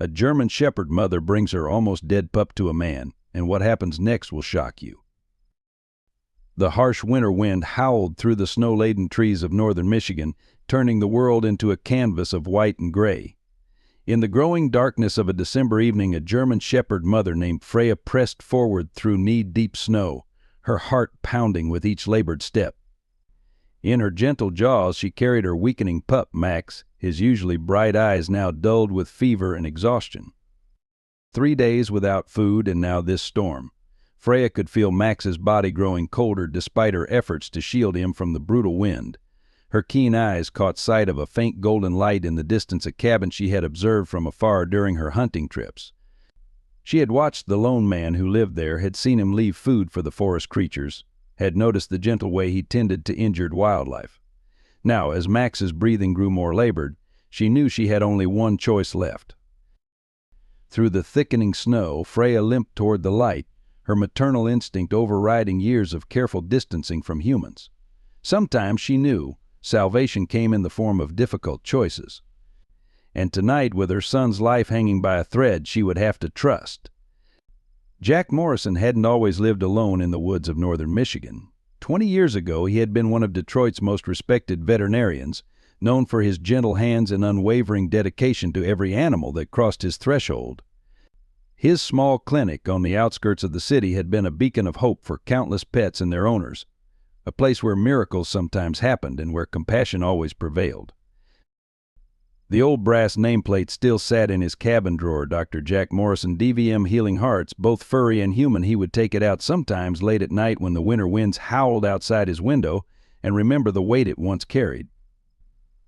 A German Shepherd mother brings her almost dead pup to a man, and what happens next will shock you. The harsh winter wind howled through the snow-laden trees of northern Michigan, turning the world into a canvas of white and gray. In the growing darkness of a December evening, a German Shepherd mother named Freya pressed forward through knee-deep snow, her heart pounding with each labored step. In her gentle jaws she carried her weakening pup, Max, his usually bright eyes now dulled with fever and exhaustion. 3 days without food, and now this storm. Freya could feel Max's body growing colder despite her efforts to shield him from the brutal wind. Her keen eyes caught sight of a faint golden light in the distance, a cabin she had observed from afar during her hunting trips. She had watched the lone man who lived there, had seen him leave food for the forest creatures, had noticed the gentle way he tended to injured wildlife. Now, as Max's breathing grew more labored, she knew she had only one choice left. Through the thickening snow, Freya limped toward the light, her maternal instinct overriding years of careful distancing from humans. Sometimes, she knew, salvation came in the form of difficult choices. And tonight, with her son's life hanging by a thread, she would have to trust. Jack Morrison hadn't always lived alone in the woods of northern Michigan. 20 years ago, he had been one of Detroit's most respected veterinarians, known for his gentle hands and unwavering dedication to every animal that crossed his threshold. His small clinic on the outskirts of the city had been a beacon of hope for countless pets and their owners, a place where miracles sometimes happened and where compassion always prevailed. The old brass nameplate still sat in his cabin drawer. Dr. Jack Morrison, DVM Healing Hearts, both furry and human. He would take it out sometimes late at night when the winter winds howled outside his window and remember the weight it once carried.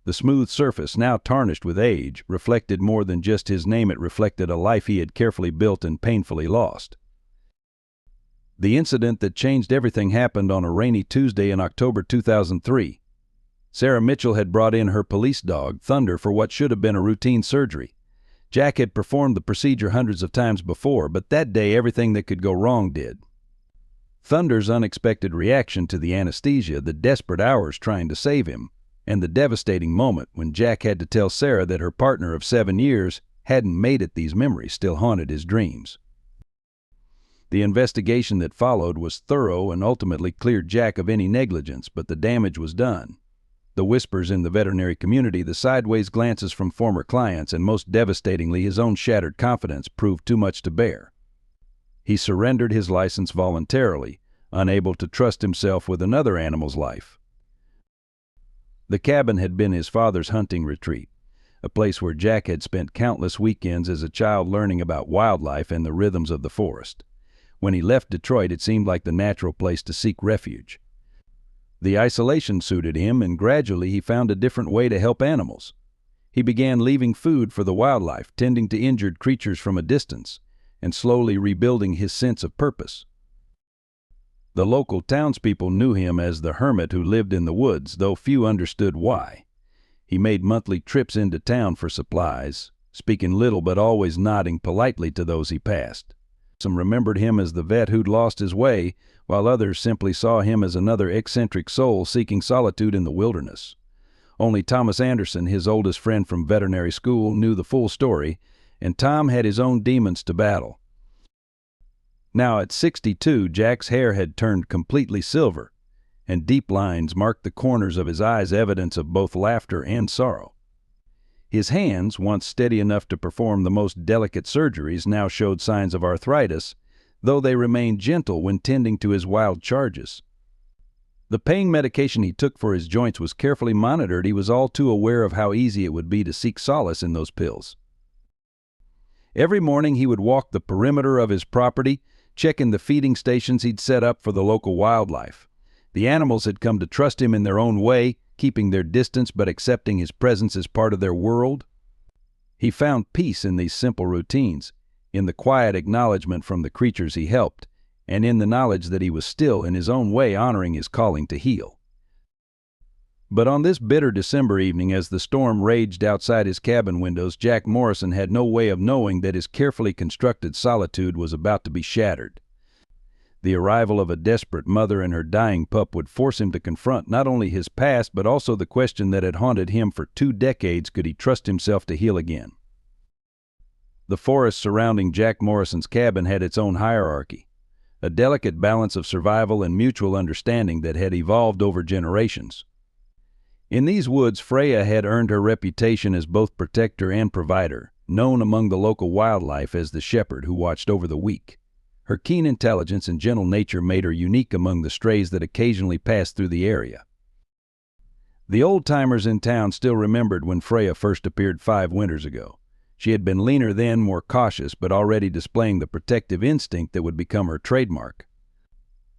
The smooth surface, now tarnished with age, reflected more than just his name. It reflected a life he had carefully built and painfully lost. The incident that changed everything happened on a rainy Tuesday in October 2003. Sarah Mitchell had brought in her police dog, Thunder, for what should have been a routine surgery. Jack had performed the procedure hundreds of times before, but that day everything that could go wrong did. Thunder's unexpected reaction to the anesthesia, the desperate hours trying to save him, and the devastating moment when Jack had to tell Sarah that her partner of 7 years hadn't made it, these memories still haunted his dreams. The investigation that followed was thorough and ultimately cleared Jack of any negligence, but the damage was done. The whispers in the veterinary community, the sideways glances from former clients, and most devastatingly his own shattered confidence proved too much to bear. He surrendered his license voluntarily, unable to trust himself with another animal's life. The cabin had been his father's hunting retreat, a place where Jack had spent countless weekends as a child learning about wildlife and the rhythms of the forest. When he left Detroit, it seemed like the natural place to seek refuge. The isolation suited him, and gradually he found a different way to help animals. He began leaving food for the wildlife, tending to injured creatures from a distance, and slowly rebuilding his sense of purpose. The local townspeople knew him as the hermit who lived in the woods, though few understood why. He made monthly trips into town for supplies, speaking little but always nodding politely to those he passed. Some remembered him as the vet who'd lost his way, while others simply saw him as another eccentric soul seeking solitude in the wilderness. Only Thomas Anderson, his oldest friend from veterinary school, knew the full story, and Tom had his own demons to battle. Now at 62, Jack's hair had turned completely silver, and deep lines marked the corners of his eyes, evidence of both laughter and sorrow. His hands, once steady enough to perform the most delicate surgeries, now showed signs of arthritis, though they remained gentle when tending to his wild charges. The pain medication he took for his joints was carefully monitored. He was all too aware of how easy it would be to seek solace in those pills. Every morning he would walk the perimeter of his property, checking the feeding stations he'd set up for the local wildlife. The animals had come to trust him in their own way, keeping their distance but accepting his presence as part of their world. He found peace in these simple routines, in the quiet acknowledgement from the creatures he helped, and in the knowledge that he was still, in his own way, honoring his calling to heal. But on this bitter December evening, as the storm raged outside his cabin windows, Jack Morrison had no way of knowing that his carefully constructed solitude was about to be shattered. The arrival of a desperate mother and her dying pup would force him to confront not only his past, but also the question that had haunted him for 2 decades: could he trust himself to heal again? The forest surrounding Jack Morrison's cabin had its own hierarchy, a delicate balance of survival and mutual understanding that had evolved over generations. In these woods, Freya had earned her reputation as both protector and provider, known among the local wildlife as the shepherd who watched over the weak. Her keen intelligence and gentle nature made her unique among the strays that occasionally passed through the area. The old-timers in town still remembered when Freya first appeared 5 winters ago. She had been leaner then, more cautious, but already displaying the protective instinct that would become her trademark.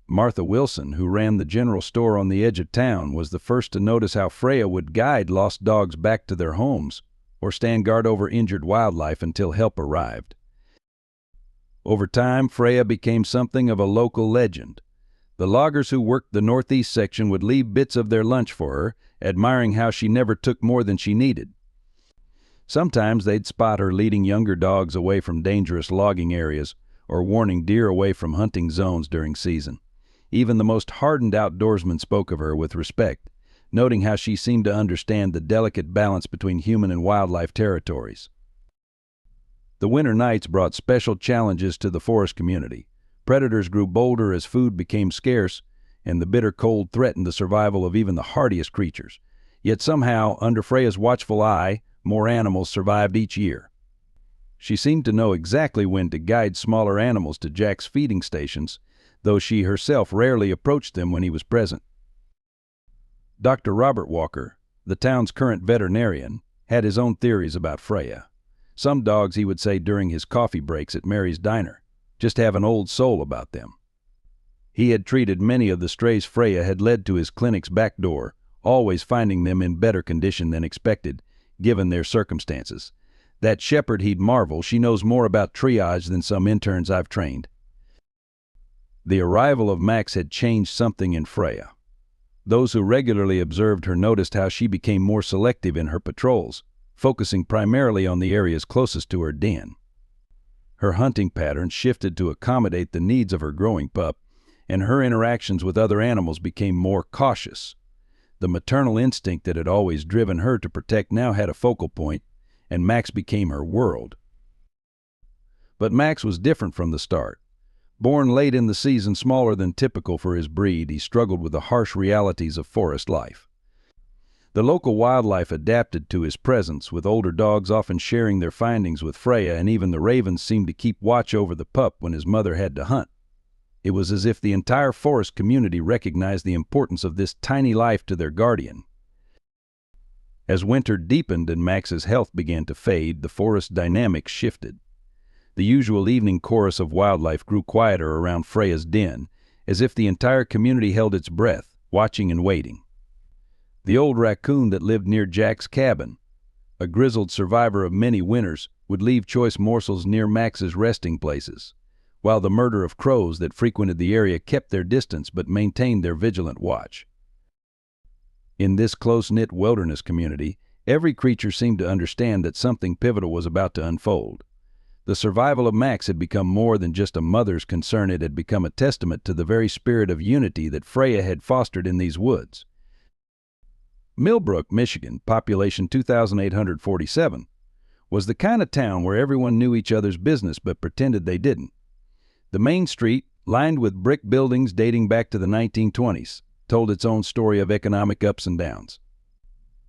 Martha Wilson, who ran the general store on the edge of town, was the first to notice how Freya would guide lost dogs back to their homes or stand guard over injured wildlife until help arrived. Over time, Freya became something of a local legend. The loggers who worked the northeast section would leave bits of their lunch for her, admiring how she never took more than she needed. Sometimes they'd spot her leading younger dogs away from dangerous logging areas or warning deer away from hunting zones during season. Even the most hardened outdoorsmen spoke of her with respect, noting how she seemed to understand the delicate balance between human and wildlife territories. The winter nights brought special challenges to the forest community. Predators grew bolder as food became scarce, and the bitter cold threatened the survival of even the hardiest creatures. Yet somehow, under Freya's watchful eye, more animals survived each year. She seemed to know exactly when to guide smaller animals to Jack's feeding stations, though she herself rarely approached them when he was present. Dr. Robert Walker, the town's current veterinarian, had his own theories about Freya. Some dogs, he would say during his coffee breaks at Mary's Diner, just have an old soul about them. He had treated many of the strays Freya had led to his clinic's back door, always finding them in better condition than expected, given their circumstances. That shepherd, he'd marvel, she knows more about triage than some interns I've trained. The arrival of Max had changed something in Freya. Those who regularly observed her noticed how she became more selective in her patrols, focusing primarily on the areas closest to her den. Her hunting patterns shifted to accommodate the needs of her growing pup, and her interactions with other animals became more cautious. The maternal instinct that had always driven her to protect now had a focal point, and Max became her world. But Max was different from the start. Born late in the season, smaller than typical for his breed, he struggled with the harsh realities of forest life. The local wildlife adapted to his presence, with older dogs often sharing their findings with Freya, and even the ravens seemed to keep watch over the pup when his mother had to hunt. It was as if the entire forest community recognized the importance of this tiny life to their guardian. As winter deepened and Max's health began to fade, the forest dynamics shifted. The usual evening chorus of wildlife grew quieter around Freya's den, as if the entire community held its breath, watching and waiting. The old raccoon that lived near Jack's cabin, a grizzled survivor of many winters, would leave choice morsels near Max's resting places, while the murder of crows that frequented the area kept their distance but maintained their vigilant watch. In this close-knit wilderness community, every creature seemed to understand that something pivotal was about to unfold. The survival of Max had become more than just a mother's concern. It had become a testament to the very spirit of unity that Freya had fostered in these woods. Millbrook, Michigan, population 2,847, was the kind of town where everyone knew each other's business but pretended they didn't. The main street, lined with brick buildings dating back to the 1920s, told its own story of economic ups and downs.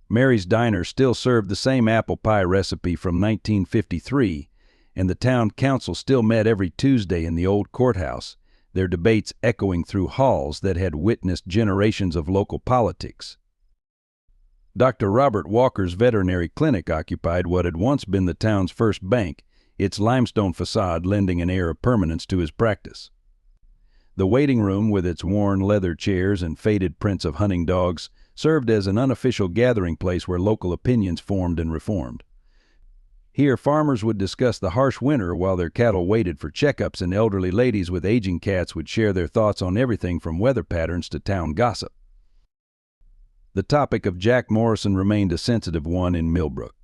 Mary's Diner still served the same apple pie recipe from 1953, and the town council still met every Tuesday in the old courthouse, their debates echoing through halls that had witnessed generations of local politics. Dr. Robert Walker's veterinary clinic occupied what had once been the town's first bank, its limestone facade lending an air of permanence to his practice. The waiting room, with its worn leather chairs and faded prints of hunting dogs, served as an unofficial gathering place where local opinions formed and reformed. Here, farmers would discuss the harsh winter while their cattle waited for checkups, and elderly ladies with aging cats would share their thoughts on everything from weather patterns to town gossip. The topic of Jack Morrison remained a sensitive one in Millbrook.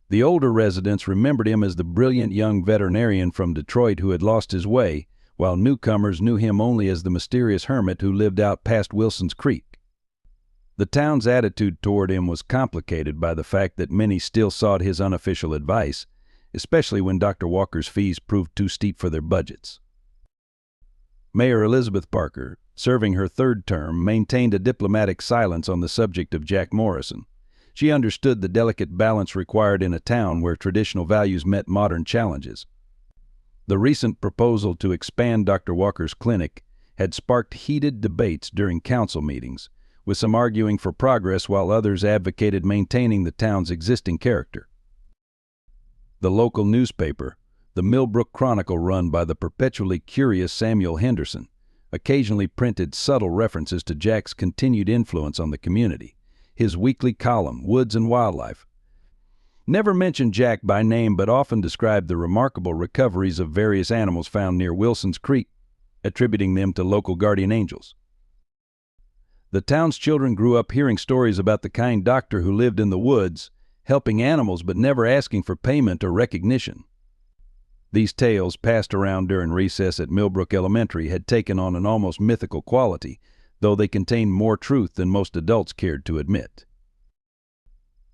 The older residents remembered him as the brilliant young veterinarian from Detroit who had lost his way, while newcomers knew him only as the mysterious hermit who lived out past Wilson's Creek. The town's attitude toward him was complicated by the fact that many still sought his unofficial advice, especially when Dr. Walker's fees proved too steep for their budgets. Mayor Elizabeth Parker, serving her third term, maintained a diplomatic silence on the subject of Jack Morrison. She understood the delicate balance required in a town where traditional values met modern challenges. The recent proposal to expand Dr. Walker's clinic had sparked heated debates during council meetings, with some arguing for progress while others advocated maintaining the town's existing character. The local newspaper, the Millbrook Chronicle, run by the perpetually curious Samuel Henderson, occasionally printed subtle references to Jack's continued influence on the community. His weekly column, Woods and Wildlife, never mentioned Jack by name but often described the remarkable recoveries of various animals found near Wilson's Creek, attributing them to local guardian angels. The town's children grew up hearing stories about the kind doctor who lived in the woods, helping animals but never asking for payment or recognition. These tales, passed around during recess at Millbrook Elementary, had taken on an almost mythical quality, though they contained more truth than most adults cared to admit.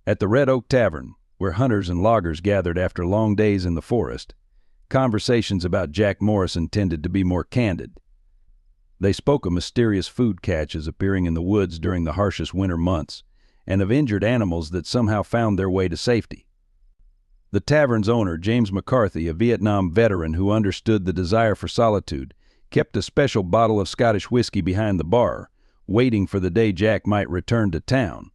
At the Red Oak Tavern, where hunters and loggers gathered after long days in the forest, conversations about Jack Morrison tended to be more candid. They spoke of mysterious food caches appearing in the woods during the harshest winter months, and of injured animals that somehow found their way to safety. The tavern's owner, James McCarthy, a Vietnam veteran who understood the desire for solitude, kept a special bottle of Scottish whiskey behind the bar, waiting for the day Jack might return to town.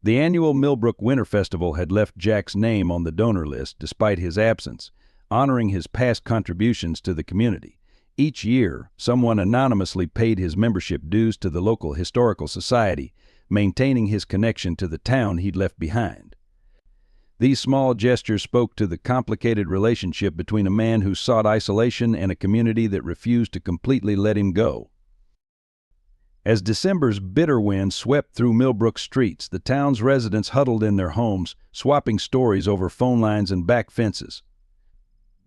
The annual Millbrook Winter Festival had left Jack's name on the donor list despite his absence, honoring his past contributions to the community. Each year, someone anonymously paid his membership dues to the local historical society, maintaining his connection to the town he'd left behind. These small gestures spoke to the complicated relationship between a man who sought isolation and a community that refused to completely let him go. As December's bitter wind swept through Millbrook streets, the town's residents huddled in their homes, swapping stories over phone lines and back fences.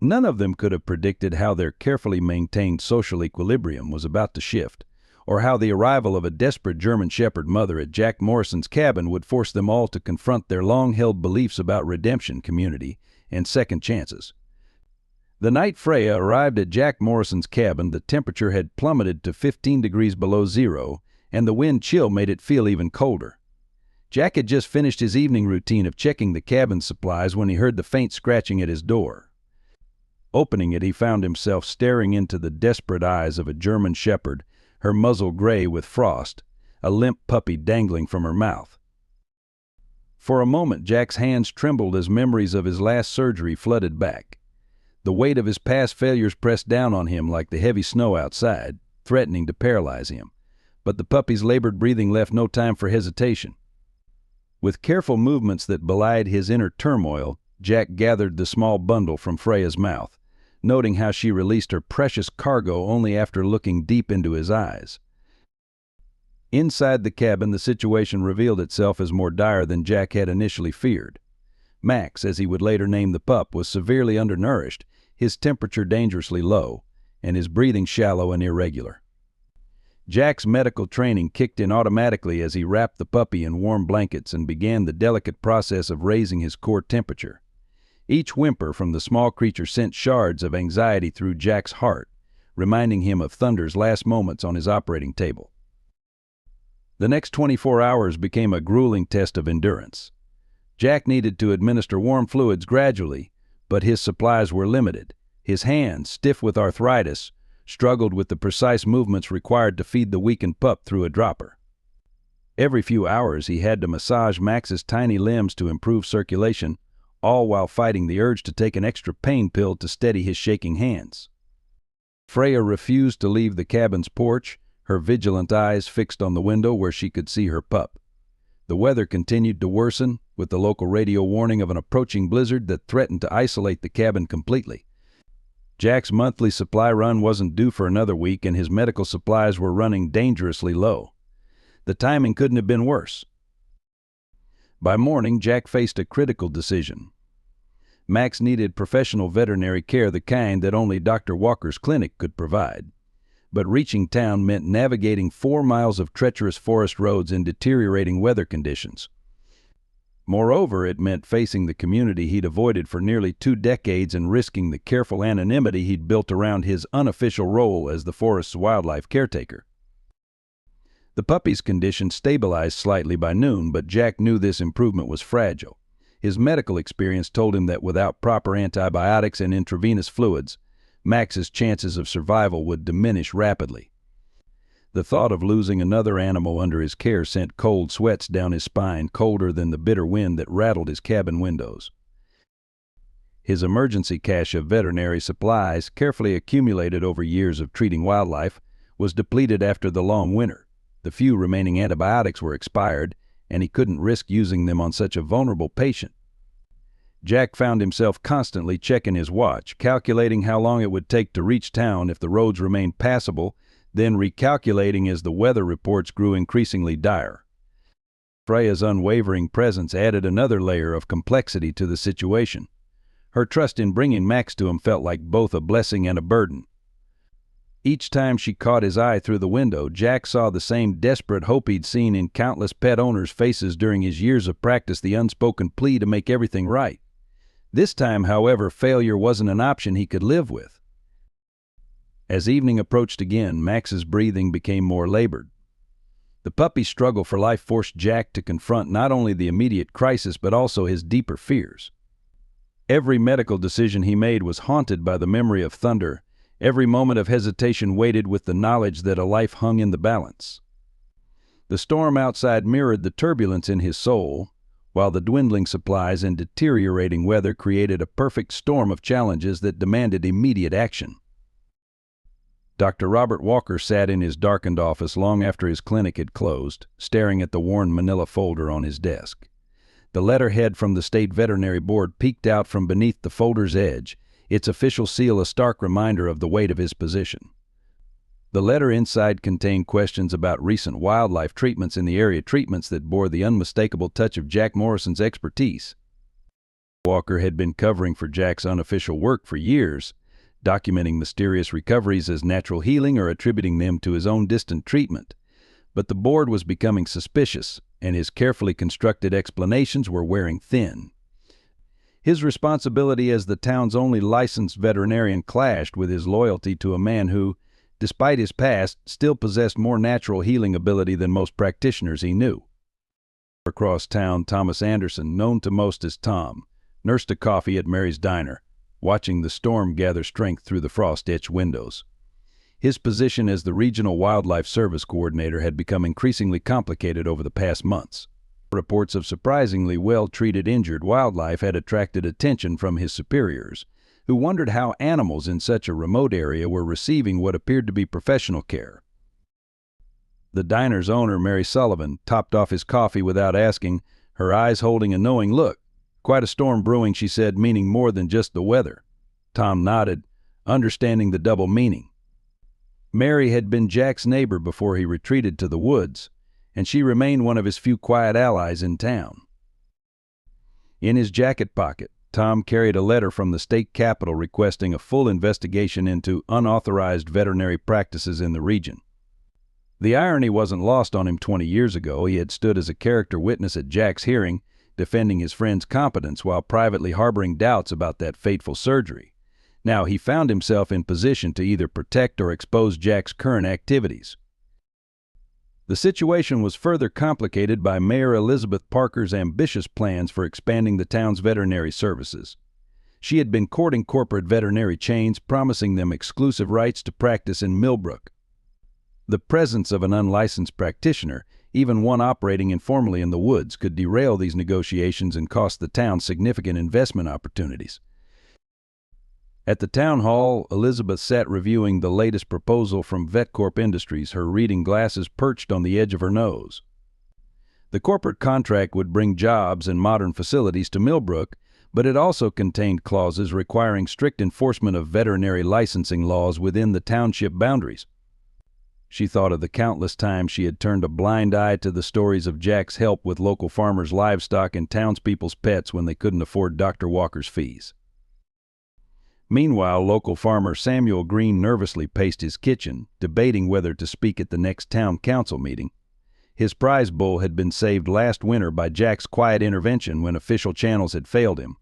None of them could have predicted how their carefully maintained social equilibrium was about to shift, or how the arrival of a desperate German Shepherd mother at Jack Morrison's cabin would force them all to confront their long-held beliefs about redemption, community, and second chances. The night Freya arrived at Jack Morrison's cabin, the temperature had plummeted to 15 degrees below zero, and the wind chill made it feel even colder. Jack had just finished his evening routine of checking the cabin supplies when he heard the faint scratching at his door. Opening it, he found himself staring into the desperate eyes of a German Shepherd, her muzzle gray with frost, a limp puppy dangling from her mouth. For a moment, Jack's hands trembled as memories of his last surgery flooded back. The weight of his past failures pressed down on him like the heavy snow outside, threatening to paralyze him. But the puppy's labored breathing left no time for hesitation. With careful movements that belied his inner turmoil, Jack gathered the small bundle from Freya's mouth, noting how she released her precious cargo only after looking deep into his eyes. Inside the cabin, the situation revealed itself as more dire than Jack had initially feared. Max, as he would later name the pup, was severely undernourished, his temperature dangerously low, and his breathing shallow and irregular. Jack's medical training kicked in automatically as he wrapped the puppy in warm blankets and began the delicate process of raising his core temperature. Each whimper from the small creature sent shards of anxiety through Jack's heart, reminding him of Thunder's last moments on his operating table. The next 24 hours became a grueling test of endurance. Jack needed to administer warm fluids gradually, but his supplies were limited. His hands, stiff with arthritis, struggled with the precise movements required to feed the weakened pup through a dropper. Every few hours he had to massage Max's tiny limbs to improve circulation, all while fighting the urge to take an extra pain pill to steady his shaking hands. Freya refused to leave the cabin's porch, her vigilant eyes fixed on the window where she could see her pup. The weather continued to worsen, with the local radio warning of an approaching blizzard that threatened to isolate the cabin completely. Jack's monthly supply run wasn't due for another week, and his medical supplies were running dangerously low. The timing couldn't have been worse. By morning, Jack faced a critical decision. Max needed professional veterinary care, the kind that only Dr. Walker's clinic could provide. But reaching town meant navigating 4 miles of treacherous forest roads in deteriorating weather conditions. Moreover, it meant facing the community he'd avoided for nearly 2 decades and risking the careful anonymity he'd built around his unofficial role as the forest's wildlife caretaker. The puppy's condition stabilized slightly by noon, but Jack knew this improvement was fragile. His medical experience told him that without proper antibiotics and intravenous fluids, Max's chances of survival would diminish rapidly. The thought of losing another animal under his care sent cold sweats down his spine, colder than the bitter wind that rattled his cabin windows. His emergency cache of veterinary supplies, carefully accumulated over years of treating wildlife, was depleted after the long winter. The few remaining antibiotics were expired, and he couldn't risk using them on such a vulnerable patient. Jack found himself constantly checking his watch, calculating how long it would take to reach town if the roads remained passable, then recalculating as the weather reports grew increasingly dire. Freya's unwavering presence added another layer of complexity to the situation. Her trust in bringing Max to him felt like both a blessing and a burden. Each time she caught his eye through the window, Jack saw the same desperate hope he'd seen in countless pet owners' faces during his years of practice, the unspoken plea to make everything right. This time, however, failure wasn't an option he could live with. As evening approached again, Max's breathing became more labored. The puppy's struggle for life forced Jack to confront not only the immediate crisis but also his deeper fears. Every medical decision he made was haunted by the memory of Thunder. Every moment of hesitation weighted with the knowledge that a life hung in the balance. The storm outside mirrored the turbulence in his soul, while the dwindling supplies and deteriorating weather created a perfect storm of challenges that demanded immediate action. Dr. Robert Walker sat in his darkened office long after his clinic had closed, staring at the worn manila folder on his desk. The letterhead from the State Veterinary Board peeked out from beneath the folder's edge, its official seal a stark reminder of the weight of his position. The letter inside contained questions about recent wildlife treatments in the area, treatments that bore the unmistakable touch of Jack Morrison's expertise. Walker had been covering for Jack's unofficial work for years, documenting mysterious recoveries as natural healing or attributing them to his own distant treatment. But the board was becoming suspicious, and his carefully constructed explanations were wearing thin. His responsibility as the town's only licensed veterinarian clashed with his loyalty to a man who, despite his past, still possessed more natural healing ability than most practitioners he knew. Across town, Thomas Anderson, known to most as Tom, nursed a coffee at Mary's Diner, watching the storm gather strength through the frost-etched windows. His position as the Regional Wildlife Service Coordinator had become increasingly complicated over the past months. Reports of surprisingly well-treated injured wildlife had attracted attention from his superiors, who wondered how animals in such a remote area were receiving what appeared to be professional care. The diner's owner, Mary Sullivan, topped off his coffee without asking, her eyes holding a knowing look. "Quite a storm brewing," she said, meaning more than just the weather. Tom nodded, understanding the double meaning. Mary had been Jack's neighbor before he retreated to the woods, and she remained one of his few quiet allies in town. In his jacket pocket, Tom carried a letter from the state capitol requesting a full investigation into unauthorized veterinary practices in the region. The irony wasn't lost on him. 20 years ago, he had stood as a character witness at Jack's hearing, defending his friend's competence while privately harboring doubts about that fateful surgery. Now he found himself in position to either protect or expose Jack's current activities. The situation was further complicated by Mayor Elizabeth Parker's ambitious plans for expanding the town's veterinary services. She had been courting corporate veterinary chains, promising them exclusive rights to practice in Millbrook. The presence of an unlicensed practitioner, even one operating informally in the woods, could derail these negotiations and cost the town significant investment opportunities. At the town hall, Elizabeth sat reviewing the latest proposal from VetCorp Industries, her reading glasses perched on the edge of her nose. The corporate contract would bring jobs and modern facilities to Millbrook, but it also contained clauses requiring strict enforcement of veterinary licensing laws within the township boundaries. She thought of the countless times she had turned a blind eye to the stories of Jack's help with local farmers' livestock and townspeople's pets when they couldn't afford Dr. Walker's fees. Meanwhile, local farmer Samuel Green nervously paced his kitchen, debating whether to speak at the next town council meeting. His prize bull had been saved last winter by Jack's quiet intervention when official channels had failed him.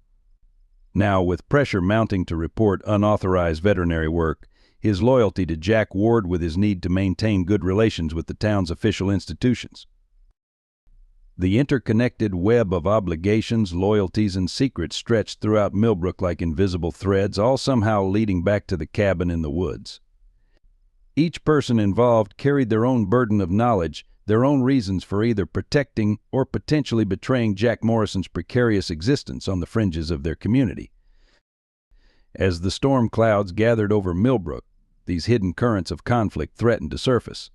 Now, with pressure mounting to report unauthorized veterinary work, his loyalty to Jack warred with his need to maintain good relations with the town's official institutions. The interconnected web of obligations, loyalties, and secrets stretched throughout Millbrook like invisible threads, all somehow leading back to the cabin in the woods. Each person involved carried their own burden of knowledge, their own reasons for either protecting or potentially betraying Jack Morrison's precarious existence on the fringes of their community. As the storm clouds gathered over Millbrook, these hidden currents of conflict threatened to surface.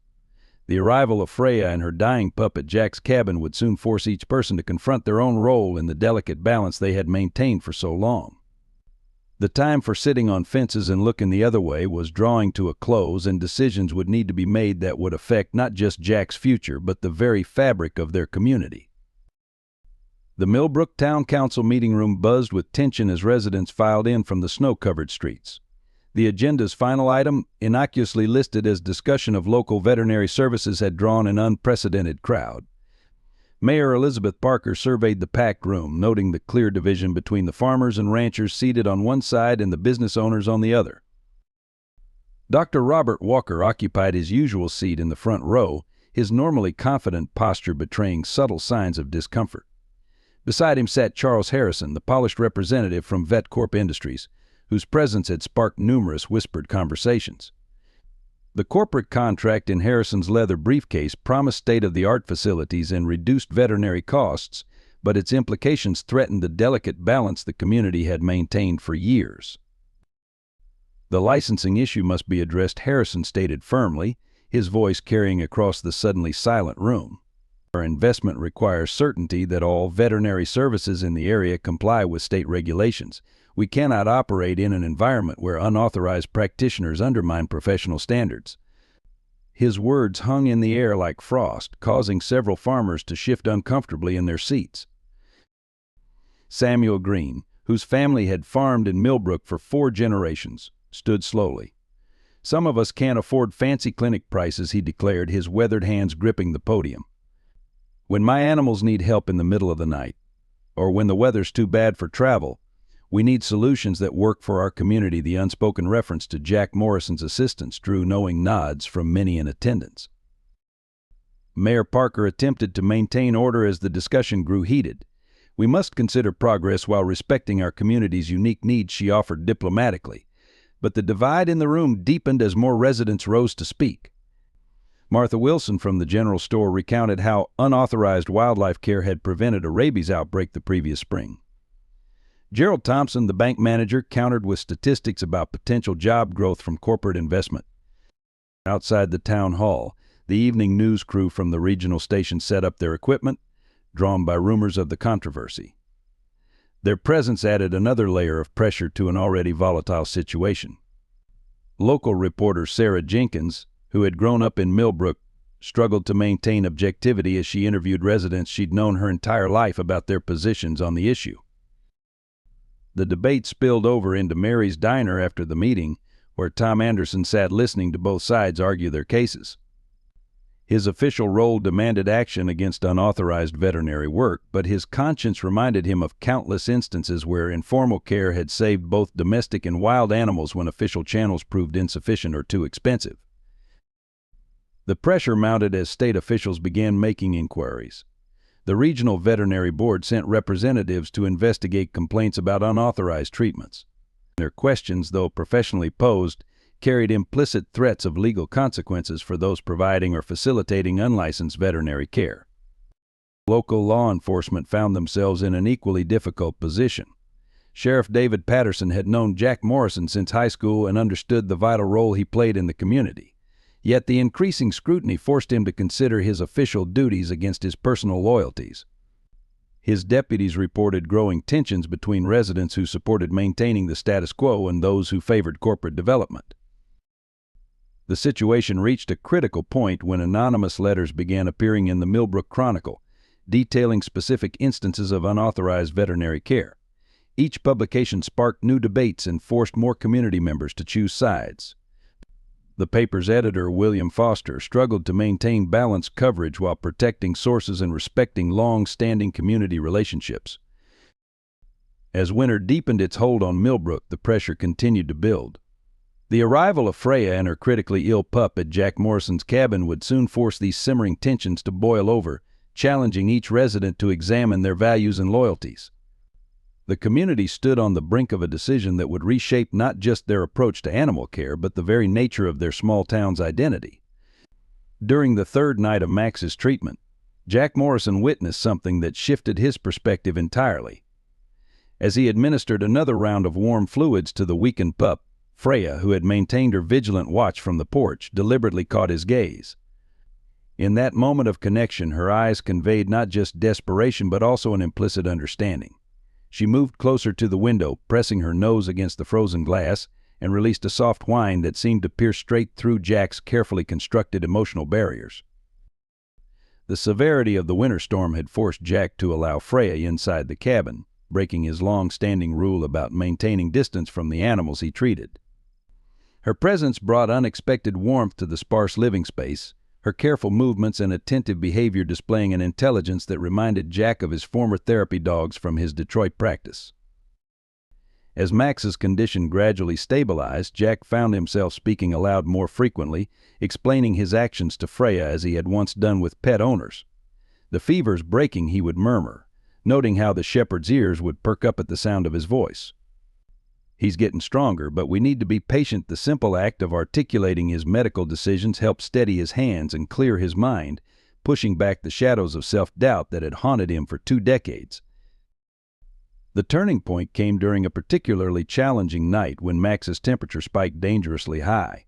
The arrival of Freya and her dying pup at Jack's cabin would soon force each person to confront their own role in the delicate balance they had maintained for so long. The time for sitting on fences and looking the other way was drawing to a close, and decisions would need to be made that would affect not just Jack's future, but the very fabric of their community. The Millbrook Town Council meeting room buzzed with tension as residents filed in from the snow-covered streets. The agenda's final item, innocuously listed as discussion of local veterinary services, had drawn an unprecedented crowd. Mayor Elizabeth Parker surveyed the packed room, noting the clear division between the farmers and ranchers seated on one side and the business owners on the other. Dr. Robert Walker occupied his usual seat in the front row, his normally confident posture betraying subtle signs of discomfort. Beside him sat Charles Harrison, the polished representative from VetCorp Industries, whose presence had sparked numerous whispered conversations. The corporate contract in Harrison's leather briefcase promised state-of-the-art facilities and reduced veterinary costs, but its implications threatened the delicate balance the community had maintained for years. The licensing issue must be addressed, Harrison stated firmly, his voice carrying across the suddenly silent room. Our investment requires certainty that all veterinary services in the area comply with state regulations. We cannot operate in an environment where unauthorized practitioners undermine professional standards. His words hung in the air like frost, causing several farmers to shift uncomfortably in their seats. Samuel Green, whose family had farmed in Millbrook for 4 generations, stood slowly. "Some of us can't afford fancy clinic prices," he declared, his weathered hands gripping the podium. "When my animals need help in the middle of the night, or when the weather's too bad for travel, we need solutions that work for our community." The unspoken reference to Jack Morrison's assistance drew knowing nods from many in attendance. Mayor Parker attempted to maintain order as the discussion grew heated. "We must consider progress while respecting our community's unique needs," she offered diplomatically. But the divide in the room deepened as more residents rose to speak. Martha Wilson from the general store recounted how unauthorized wildlife care had prevented a rabies outbreak the previous spring. Gerald Thompson, the bank manager, countered with statistics about potential job growth from corporate investment. Outside the town hall, the evening news crew from the regional station set up their equipment, drawn by rumors of the controversy. Their presence added another layer of pressure to an already volatile situation. Local reporter Sarah Jenkins, who had grown up in Millbrook, struggled to maintain objectivity as she interviewed residents she'd known her entire life about their positions on the issue. The debate spilled over into Mary's Diner after the meeting, where Tom Anderson sat listening to both sides argue their cases. His official role demanded action against unauthorized veterinary work, but his conscience reminded him of countless instances where informal care had saved both domestic and wild animals when official channels proved insufficient or too expensive. The pressure mounted as state officials began making inquiries. The Regional Veterinary Board sent representatives to investigate complaints about unauthorized treatments. Their questions, though professionally posed, carried implicit threats of legal consequences for those providing or facilitating unlicensed veterinary care. Local law enforcement found themselves in an equally difficult position. Sheriff David Patterson had known Jack Morrison since high school and understood the vital role he played in the community. Yet the increasing scrutiny forced him to consider his official duties against his personal loyalties. His deputies reported growing tensions between residents who supported maintaining the status quo and those who favored corporate development. The situation reached a critical point when anonymous letters began appearing in the Millbrook Chronicle, detailing specific instances of unauthorized veterinary care. Each publication sparked new debates and forced more community members to choose sides. The paper's editor, William Foster, struggled to maintain balanced coverage while protecting sources and respecting long-standing community relationships. As winter deepened its hold on Millbrook, the pressure continued to build. The arrival of Freya and her critically ill pup at Jack Morrison's cabin would soon force these simmering tensions to boil over, challenging each resident to examine their values and loyalties. The community stood on the brink of a decision that would reshape not just their approach to animal care, but the very nature of their small town's identity. During the third night of Max's treatment, Jack Morrison witnessed something that shifted his perspective entirely. As he administered another round of warm fluids to the weakened pup, Freya, who had maintained her vigilant watch from the porch, deliberately caught his gaze. In that moment of connection, her eyes conveyed not just desperation but also an implicit understanding. She moved closer to the window, pressing her nose against the frozen glass, and released a soft whine that seemed to pierce straight through Jack's carefully constructed emotional barriers. The severity of the winter storm had forced Jack to allow Freya inside the cabin, breaking his long-standing rule about maintaining distance from the animals he treated. Her presence brought unexpected warmth to the sparse living space, her careful movements and attentive behavior displaying an intelligence that reminded Jack of his former therapy dogs from his Detroit practice. As Max's condition gradually stabilized, Jack found himself speaking aloud more frequently, explaining his actions to Freya as he had once done with pet owners. The fever's breaking, he would murmur, noting how the shepherd's ears would perk up at the sound of his voice. He's getting stronger, but we need to be patient. The simple act of articulating his medical decisions helped steady his hands and clear his mind, pushing back the shadows of self-doubt that had haunted him for 2 decades. The turning point came during a particularly challenging night when Max's temperature spiked dangerously high.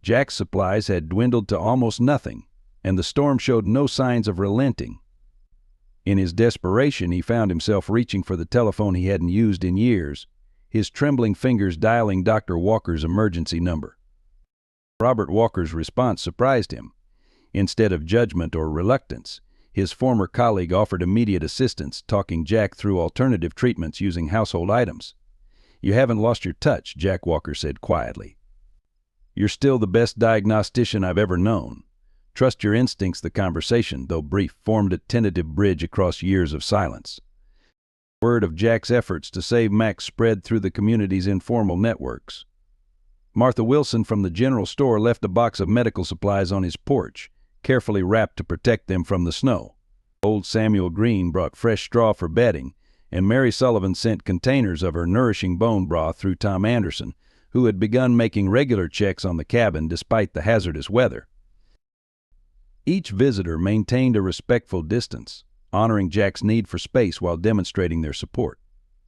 Jack's supplies had dwindled to almost nothing, and the storm showed no signs of relenting. In his desperation, he found himself reaching for the telephone he hadn't used in years, his trembling fingers dialing Dr. Walker's emergency number. Robert Walker's response surprised him. Instead of judgment or reluctance, his former colleague offered immediate assistance, talking Jack through alternative treatments using household items. "You haven't lost your touch," Jack Walker said quietly. "You're still the best diagnostician I've ever known. Trust your instincts." The conversation, though brief, formed a tentative bridge across years of silence. Word of Jack's efforts to save Max spread through the community's informal networks. Martha Wilson from the general store left a box of medical supplies on his porch, carefully wrapped to protect them from the snow. Old Samuel Green brought fresh straw for bedding, and Mary Sullivan sent containers of her nourishing bone broth through Tom Anderson, who had begun making regular checks on the cabin despite the hazardous weather. Each visitor maintained a respectful distance, honoring Jack's need for space while demonstrating their support.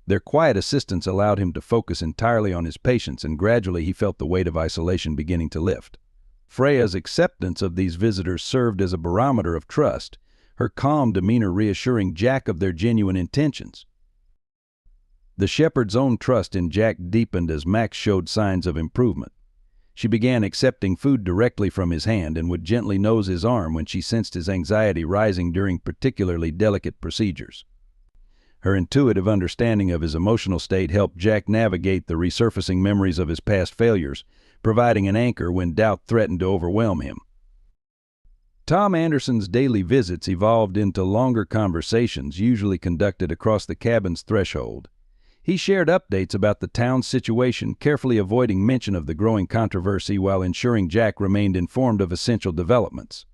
Their quiet assistance allowed him to focus entirely on his patients, and gradually he felt the weight of isolation beginning to lift. Freya's acceptance of these visitors served as a barometer of trust, her calm demeanor reassuring Jack of their genuine intentions. The shepherd's own trust in Jack deepened as Max showed signs of improvement. She began accepting food directly from his hand and would gently nose his arm when she sensed his anxiety rising during particularly delicate procedures. Her intuitive understanding of his emotional state helped Jack navigate the resurfacing memories of his past failures, providing an anchor when doubt threatened to overwhelm him. Tom Anderson's daily visits evolved into longer conversations, usually conducted across the cabin's threshold. He shared updates about the town's situation, carefully avoiding mention of the growing controversy while ensuring Jack remained informed of essential developments.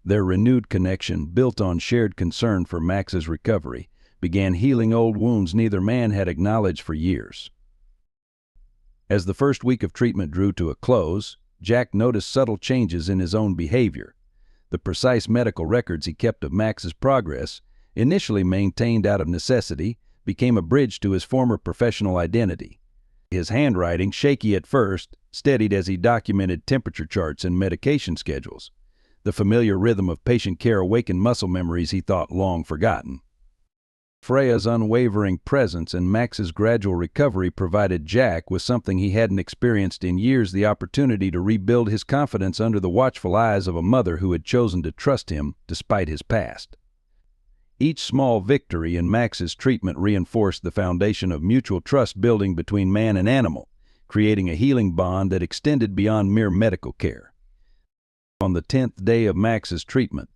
Their renewed connection, built on shared concern for Max's recovery, began healing old wounds neither man had acknowledged for years. As the first week of treatment drew to a close, Jack noticed subtle changes in his own behavior. The precise medical records he kept of Max's progress, initially maintained out of necessity, became a bridge to his former professional identity. His handwriting, shaky at first, steadied as he documented temperature charts and medication schedules. The familiar rhythm of patient care awakened muscle memories he thought long forgotten. Freya's unwavering presence and Max's gradual recovery provided Jack with something he hadn't experienced in years: the opportunity to rebuild his confidence under the watchful eyes of a mother who had chosen to trust him despite his past. Each small victory in Max's treatment reinforced the foundation of mutual trust building between man and animal, creating a healing bond that extended beyond mere medical care. On the 10th day of Max's treatment,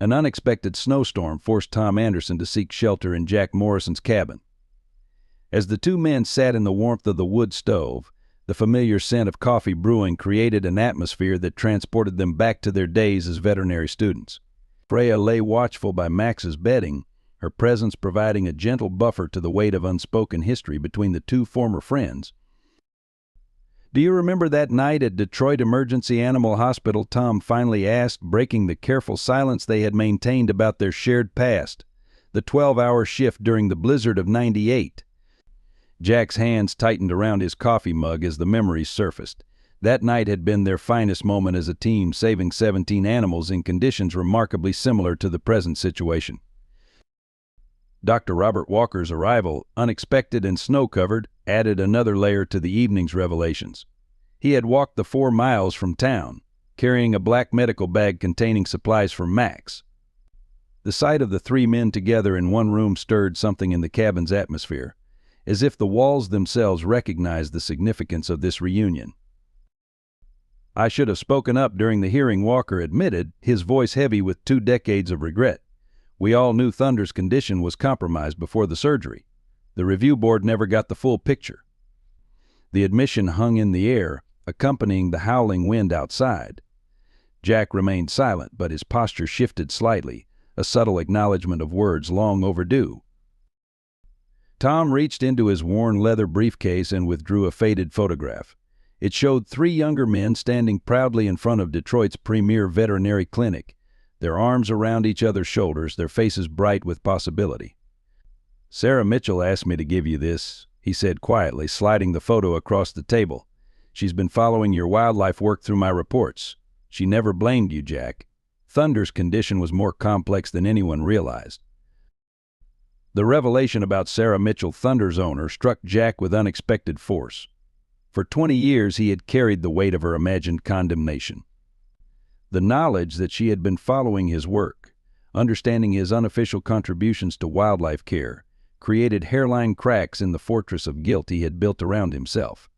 an unexpected snowstorm forced Tom Anderson to seek shelter in Jack Morrison's cabin. As the two men sat in the warmth of the wood stove, the familiar scent of coffee brewing created an atmosphere that transported them back to their days as veterinary students. Freya lay watchful by Max's bedding, her presence providing a gentle buffer to the weight of unspoken history between the two former friends. "Do you remember that night at Detroit Emergency Animal Hospital?" Tom finally asked, breaking the careful silence they had maintained about their shared past. "The 12-hour shift during the blizzard of '98. Jack's hands tightened around his coffee mug as the memories surfaced. That night had been their finest moment as a team, saving 17 animals in conditions remarkably similar to the present situation. Dr. Robert Walker's arrival, unexpected and snow-covered, added another layer to the evening's revelations. He had walked the 4 miles from town, carrying a black medical bag containing supplies for Max. The sight of the 3 men together in one room stirred something in the cabin's atmosphere, as if the walls themselves recognized the significance of this reunion. "I should have spoken up during the hearing," Walker admitted, his voice heavy with 2 decades of regret. "We all knew Thunder's condition was compromised before the surgery. The review board never got the full picture." The admission hung in the air, accompanying the howling wind outside. Jack remained silent, but his posture shifted slightly, a subtle acknowledgement of words long overdue. Tom reached into his worn leather briefcase and withdrew a faded photograph. It showed 3 younger men standing proudly in front of Detroit's premier veterinary clinic, their arms around each other's shoulders, their faces bright with possibility. "Sarah Mitchell asked me to give you this," he said quietly, sliding the photo across the table. "She's been following your wildlife work through my reports. She never blamed you, Jack. Thunder's condition was more complex than anyone realized." The revelation about Sarah Mitchell, Thunder's owner, struck Jack with unexpected force. For 20 years he had carried the weight of her imagined condemnation. The knowledge that she had been following his work, understanding his unofficial contributions to wildlife care, created hairline cracks in the fortress of guilt he had built around himself.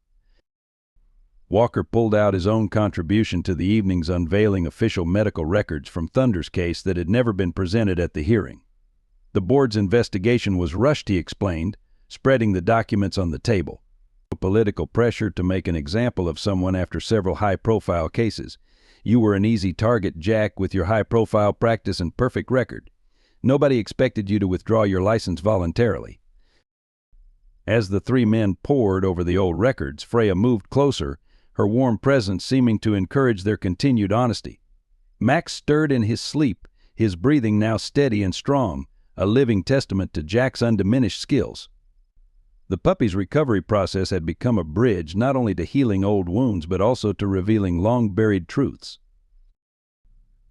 Walker pulled out his own contribution to the evening's unveiling official medical records from Thunder's case that had never been presented at the hearing. The board's investigation was rushed, he explained, spreading the documents on the table. Political pressure to make an example of someone after several high-profile cases. You were an easy target, Jack, with your high-profile practice and perfect record. Nobody expected you to withdraw your license voluntarily. As the 3 men pored over the old records, Freya moved closer, her warm presence seeming to encourage their continued honesty. Max stirred in his sleep, his breathing now steady and strong, a living testament to Jack's undiminished skills. The puppy's recovery process had become a bridge not only to healing old wounds but also to revealing long-buried truths.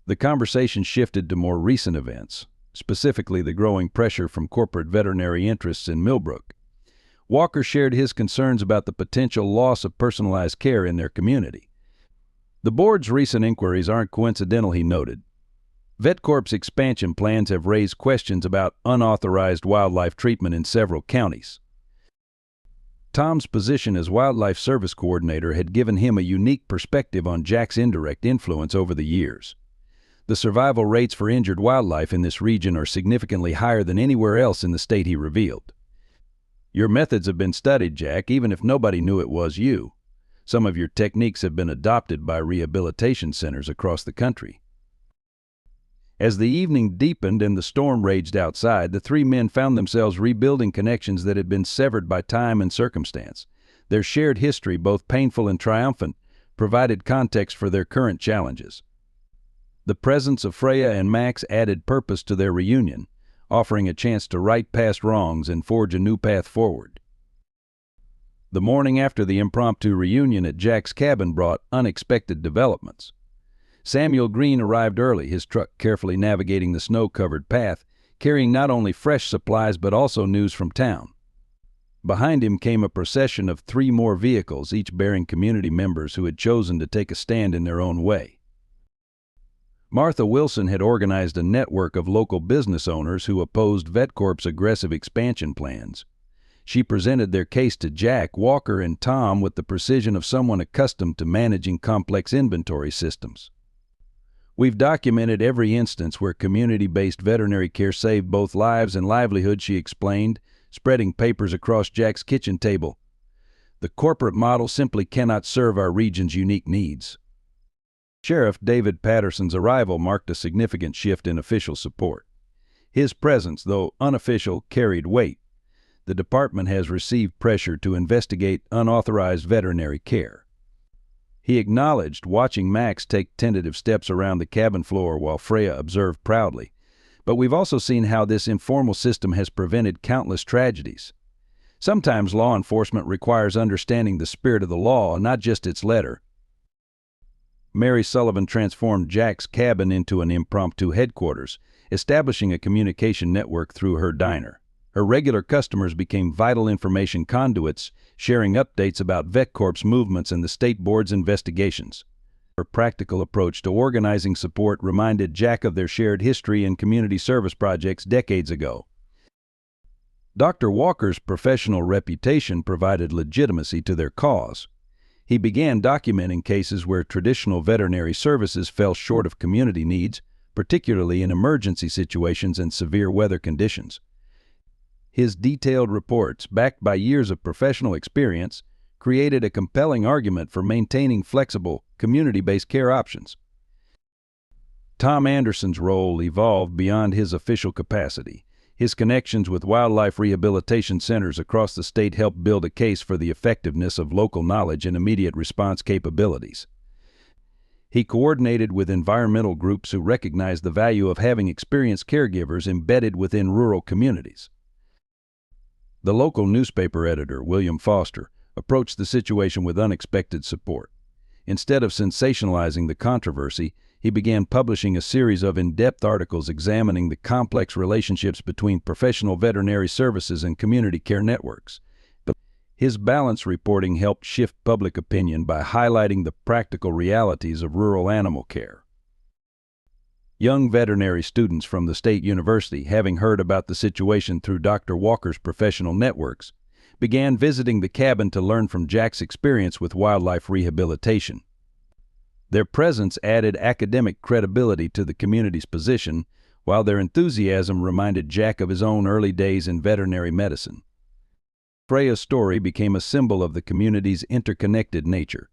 The conversation shifted to more recent events, specifically the growing pressure from corporate veterinary interests in Millbrook. Walker shared his concerns about the potential loss of personalized care in their community. "The board's recent inquiries aren't coincidental," he noted. VetCorp's expansion plans have raised questions about unauthorized wildlife treatment in several counties. Tom's position as Wildlife Service Coordinator had given him a unique perspective on Jack's indirect influence over the years. The survival rates for injured wildlife in this region are significantly higher than anywhere else in the state, he revealed. "Your methods have been studied, Jack, even if nobody knew it was you. Some of your techniques have been adopted by rehabilitation centers across the country." As the evening deepened and the storm raged outside, the 3 men found themselves rebuilding connections that had been severed by time and circumstance. Their shared history, both painful and triumphant, provided context for their current challenges. The presence of Freya and Max added purpose to their reunion, offering a chance to right past wrongs and forge a new path forward. The morning after the impromptu reunion at Jack's cabin brought unexpected developments. Samuel Green arrived early, his truck carefully navigating the snow-covered path, carrying not only fresh supplies but also news from town. Behind him came a procession of 3 more vehicles, each bearing community members who had chosen to take a stand in their own way. Martha Wilson had organized a network of local business owners who opposed VetCorp's aggressive expansion plans. She presented their case to Jack, Walker, and Tom with the precision of someone accustomed to managing complex inventory systems. We've documented every instance where community-based veterinary care saved both lives and livelihood, she explained, spreading papers across Jack's kitchen table. The corporate model simply cannot serve our region's unique needs. Sheriff David Patterson's arrival marked a significant shift in official support. His presence, though unofficial, carried weight. The department has received pressure to investigate unauthorized veterinary care. He acknowledged watching Max take tentative steps around the cabin floor while Freya observed proudly. But we've also seen how this informal system has prevented countless tragedies. Sometimes law enforcement requires understanding the spirit of the law, not just its letter. Mary Sullivan transformed Jack's cabin into an impromptu headquarters, establishing a communication network through her diner. Her regular customers became vital information conduits, sharing updates about VetCorp's movements and the state board's investigations. Her practical approach to organizing support reminded Jack of their shared history and community service projects decades ago. Dr. Walker's professional reputation provided legitimacy to their cause. He began documenting cases where traditional veterinary services fell short of community needs, particularly in emergency situations and severe weather conditions. His detailed reports, backed by years of professional experience, created a compelling argument for maintaining flexible, community-based care options. Tom Anderson's role evolved beyond his official capacity. His connections with wildlife rehabilitation centers across the state helped build a case for the effectiveness of local knowledge and immediate response capabilities. He coordinated with environmental groups who recognized the value of having experienced caregivers embedded within rural communities. The local newspaper editor, William Foster, approached the situation with unexpected support. Instead of sensationalizing the controversy, he began publishing a series of in-depth articles examining the complex relationships between professional veterinary services and community care networks. His balanced reporting helped shift public opinion by highlighting the practical realities of rural animal care. Young veterinary students from the state university, having heard about the situation through Dr. Walker's professional networks, began visiting the cabin to learn from Jack's experience with wildlife rehabilitation. Their presence added academic credibility to the community's position, while their enthusiasm reminded Jack of his own early days in veterinary medicine. Freya's story became a symbol of the community's interconnected nature.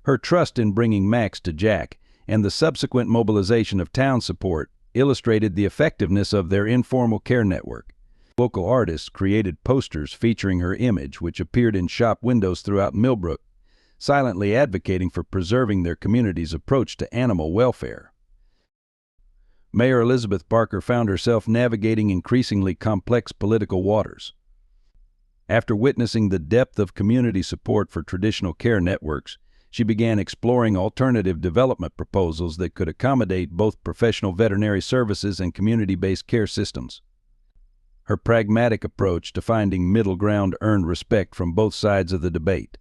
Her trust in bringing Max to Jack and the subsequent mobilization of town support illustrated the effectiveness of their informal care network. Local artists created posters featuring her image, which appeared in shop windows throughout Millbrook, silently advocating for preserving their community's approach to animal welfare. Mayor Elizabeth Barker found herself navigating increasingly complex political waters. After witnessing the depth of community support for traditional care networks, she began exploring alternative development proposals that could accommodate both professional veterinary services and community-based care systems. Her pragmatic approach to finding middle ground earned respect from both sides of the debate.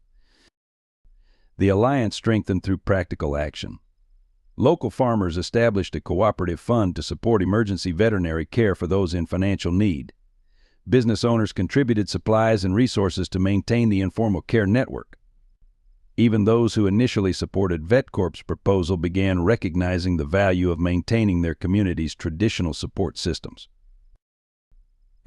The alliance strengthened through practical action. Local farmers established a cooperative fund to support emergency veterinary care for those in financial need. Business owners contributed supplies and resources to maintain the informal care network. Even those who initially supported VetCorp's proposal began recognizing the value of maintaining their community's traditional support systems.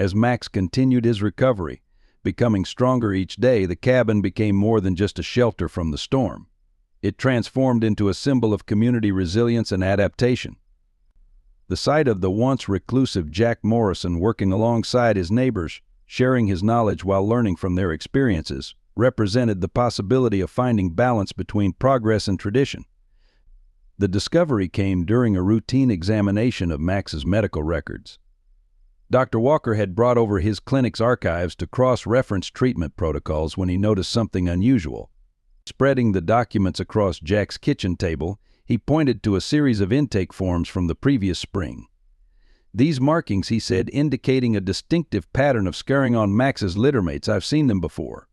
As Max continued his recovery, becoming stronger each day, the cabin became more than just a shelter from the storm. It transformed into a symbol of community resilience and adaptation. The sight of the once reclusive Jack Morrison working alongside his neighbors, sharing his knowledge while learning from their experiences, represented the possibility of finding balance between progress and tradition. The discovery came during a routine examination of Max's medical records. Dr. Walker had brought over his clinic's archives to cross-reference treatment protocols when he noticed something unusual. Spreading the documents across Jack's kitchen table, he pointed to a series of intake forms from the previous spring. These markings, he said, indicating a distinctive pattern of scarring on Max's littermates. I've seen them before.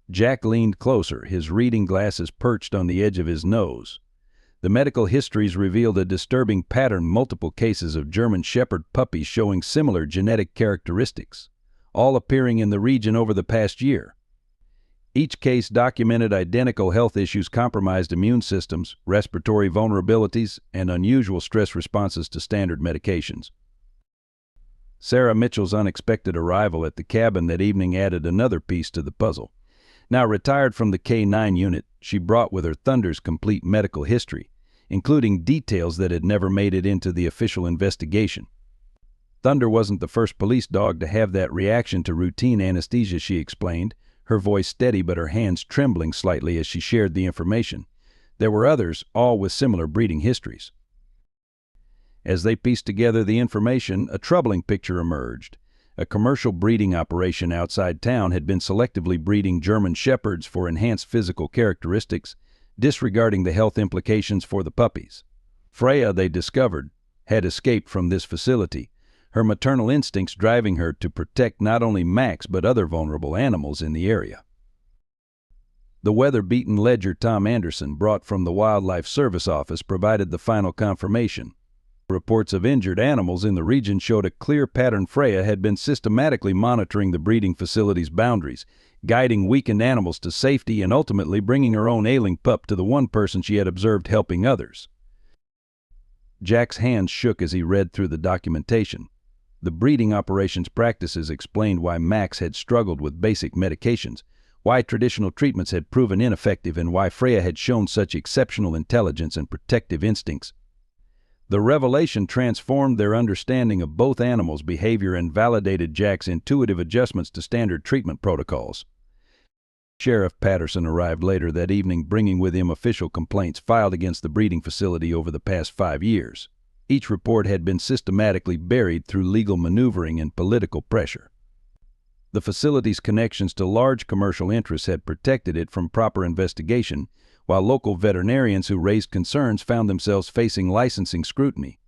Jack leaned closer, his reading glasses perched on the edge of his nose. The medical histories revealed a disturbing pattern, multiple cases of German Shepherd puppies showing similar genetic characteristics. all appearing in the region over the past year. Each case documented identical health issues: compromised immune systems, respiratory vulnerabilities, and unusual stress responses to standard medications. Sarah Mitchell's unexpected arrival at the cabin that evening added another piece to the puzzle. Now retired from the K-9 unit, she brought with her Thunder's complete medical history, including details that had never made it into the official investigation. Thunder wasn't the first police dog to have that reaction to routine anesthesia, she explained, her voice steady but her hands trembling slightly as she shared the information. There were others, all with similar breeding histories. As they pieced together the information, a troubling picture emerged. A commercial breeding operation outside town had been selectively breeding German Shepherds for enhanced physical characteristics, disregarding the health implications for the puppies. Freya, they discovered, had escaped from this facility, her maternal instincts driving her to protect not only Max but other vulnerable animals in the area. The weather-beaten ledger Tom Anderson brought from the Wildlife Service office provided the final confirmation. Reports of injured animals in the region showed a clear pattern. Freya had been systematically monitoring the breeding facility's boundaries, guiding weakened animals to safety and ultimately bringing her own ailing pup to the one person she had observed helping others. Jack's hands shook as he read through the documentation. The breeding operations practices explained why Max had struggled with basic medications, why traditional treatments had proven ineffective, and why Freya had shown such exceptional intelligence and protective instincts. The revelation transformed their understanding of both animals' behavior and validated Jack's intuitive adjustments to standard treatment protocols. Sheriff Patterson arrived later that evening, bringing with him official complaints filed against the breeding facility over the past 5 years. Each report had been systematically buried through legal maneuvering and political pressure. The facility's connections to large commercial interests had protected it from proper investigation, while local veterinarians who raised concerns found themselves facing licensing scrutiny.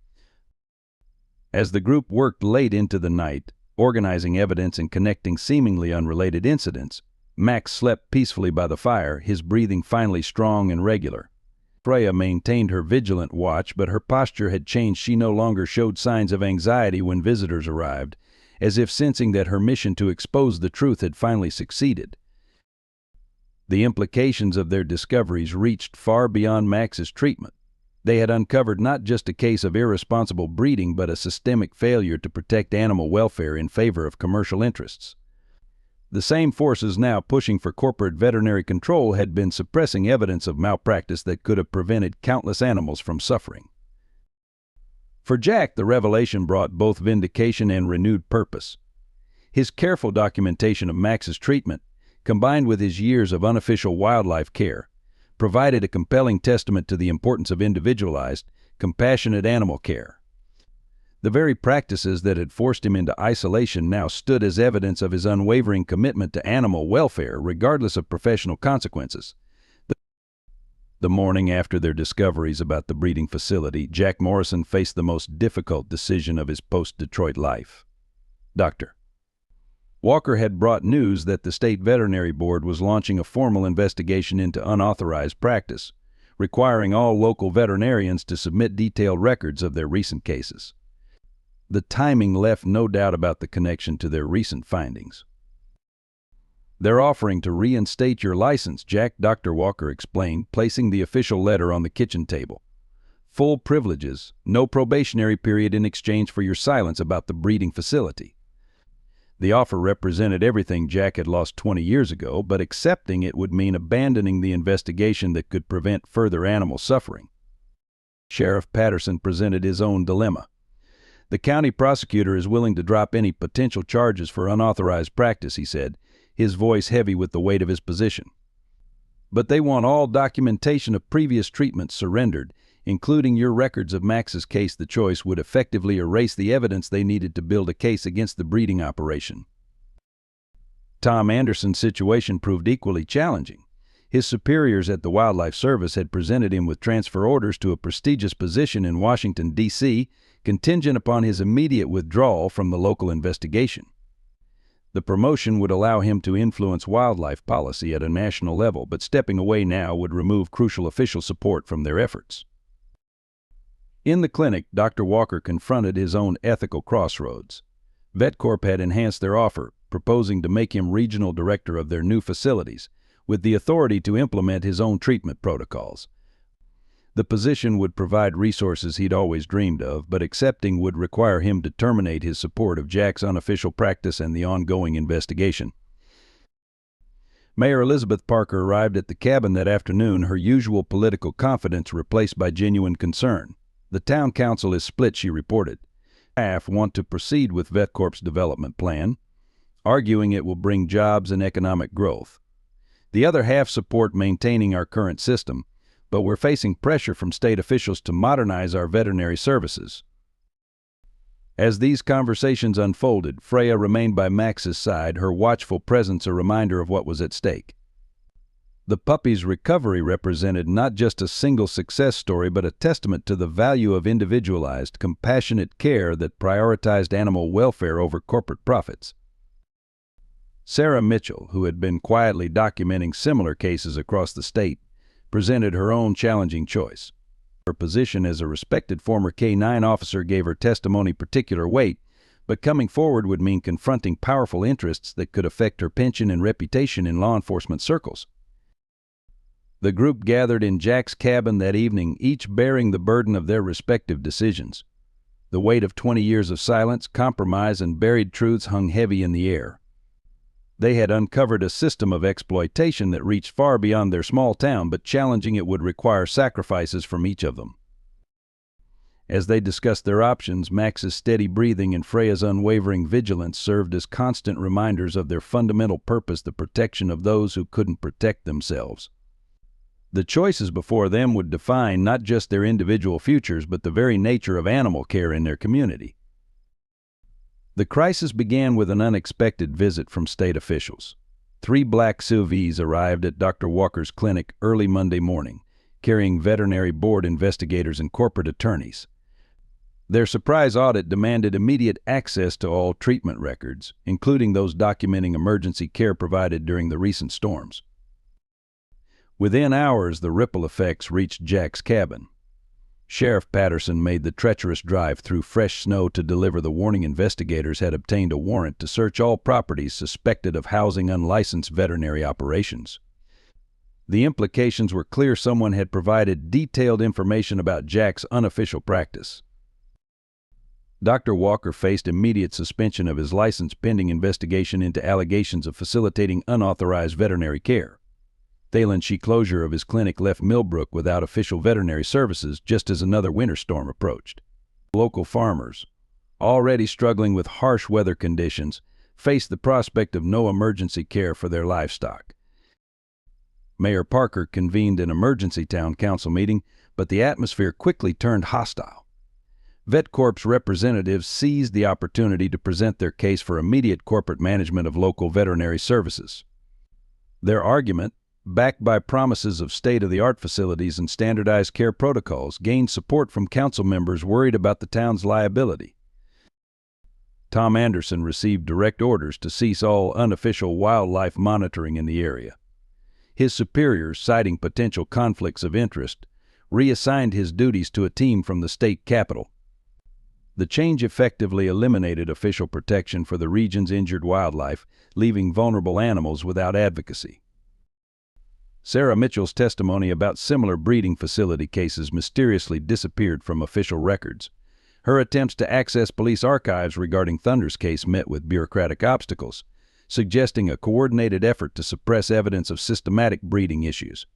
As the group worked late into the night, organizing evidence and connecting seemingly unrelated incidents, Max slept peacefully by the fire, his breathing finally strong and regular. Freya maintained her vigilant watch, but her posture had changed. She no longer showed signs of anxiety when visitors arrived, as if sensing that her mission to expose the truth had finally succeeded. The implications of their discoveries reached far beyond Max's treatment. They had uncovered not just a case of irresponsible breeding, but a systemic failure to protect animal welfare in favor of commercial interests. The same forces now pushing for corporate veterinary control had been suppressing evidence of malpractice that could have prevented countless animals from suffering. For Jack, the revelation brought both vindication and renewed purpose. His careful documentation of Max's treatment, combined with his years of unofficial wildlife care, provided a compelling testament to the importance of individualized, compassionate animal care. The very practices that had forced him into isolation now stood as evidence of his unwavering commitment to animal welfare, regardless of professional consequences. The morning after their discoveries about the breeding facility, Jack Morrison faced the most difficult decision of his post-Detroit life. Dr. Walker had brought news that the State Veterinary Board was launching a formal investigation into unauthorized practice, requiring all local veterinarians to submit detailed records of their recent cases. The timing left no doubt about the connection to their recent findings. "They're offering to reinstate your license, Jack," Dr. Walker explained, placing the official letter on the kitchen table. "Full privileges, no probationary period in exchange for your silence about the breeding facility." The offer represented everything Jack had lost 20 years ago, but accepting it would mean abandoning the investigation that could prevent further animal suffering. Sheriff Patterson presented his own dilemma. "The county prosecutor is willing to drop any potential charges for unauthorized practice," he said, his voice heavy with the weight of his position. "But they want all documentation of previous treatments surrendered, including your records of Max's case." The choice would effectively erase the evidence they needed to build a case against the breeding operation. Tom Anderson's situation proved equally challenging. His superiors at the Wildlife Service had presented him with transfer orders to a prestigious position in Washington, D.C., contingent upon his immediate withdrawal from the local investigation. The promotion would allow him to influence wildlife policy at a national level, but stepping away now would remove crucial official support from their efforts. In the clinic, Dr. Walker confronted his own ethical crossroads. VetCorp had enhanced their offer, proposing to make him regional director of their new facilities, with the authority to implement his own treatment protocols. The position would provide resources he'd always dreamed of, but accepting would require him to terminate his support of Jack's unofficial practice and the ongoing investigation. Mayor Elizabeth Parker arrived at the cabin that afternoon, her usual political confidence replaced by genuine concern. The town council is split, she reported. Half want to proceed with VetCorp's development plan, arguing it will bring jobs and economic growth. The other half support maintaining our current system, but we're facing pressure from state officials to modernize our veterinary services. As these conversations unfolded, Freya remained by Max's side, her watchful presence a reminder of what was at stake. The puppy's recovery represented not just a single success story, but a testament to the value of individualized, compassionate care that prioritized animal welfare over corporate profits. Sarah Mitchell, who had been quietly documenting similar cases across the state, presented her own challenging choice. Her position as a respected former K-9 officer gave her testimony particular weight, but coming forward would mean confronting powerful interests that could affect her pension and reputation in law enforcement circles. The group gathered in Jack's cabin that evening, each bearing the burden of their respective decisions. The weight of 20 years of silence, compromise, and buried truths hung heavy in the air. They had uncovered a system of exploitation that reached far beyond their small town, but challenging it would require sacrifices from each of them. As they discussed their options, Max's steady breathing and Freya's unwavering vigilance served as constant reminders of their fundamental purpose, the protection of those who couldn't protect themselves. The choices before them would define not just their individual futures, but the very nature of animal care in their community. The crisis began with an unexpected visit from state officials. 3 black SUVs arrived at Dr. Walker's clinic early Monday morning, carrying veterinary board investigators and corporate attorneys. Their surprise audit demanded immediate access to all treatment records, including those documenting emergency care provided during the recent storms. Within hours, the ripple effects reached Jack's cabin. Sheriff Patterson made the treacherous drive through fresh snow to deliver the warning. Investigators had obtained a warrant to search all properties suspected of housing unlicensed veterinary operations. The implications were clear. Someone had provided detailed information about Jack's unofficial practice. Dr. Walker faced immediate suspension of his license pending investigation into allegations of facilitating unauthorized veterinary care. Thailand closure of his clinic left Millbrook without official veterinary services just as another winter storm approached. Local farmers, already struggling with harsh weather conditions, faced the prospect of no emergency care for their livestock. Mayor Parker convened an emergency town council meeting, but the atmosphere quickly turned hostile. VetCorp's representatives seized the opportunity to present their case for immediate corporate management of local veterinary services. Their argument, backed by promises of state-of-the-art facilities and standardized care protocols, gained support from council members worried about the town's liability. Tom Anderson received direct orders to cease all unofficial wildlife monitoring in the area. His superiors, citing potential conflicts of interest, reassigned his duties to a team from the state capital. The change effectively eliminated official protection for the region's injured wildlife, leaving vulnerable animals without advocacy. Sarah Mitchell's testimony about similar breeding facility cases mysteriously disappeared from official records. Her attempts to access police archives regarding Thunder's case met with bureaucratic obstacles, suggesting a coordinated effort to suppress evidence of systematic breeding issues.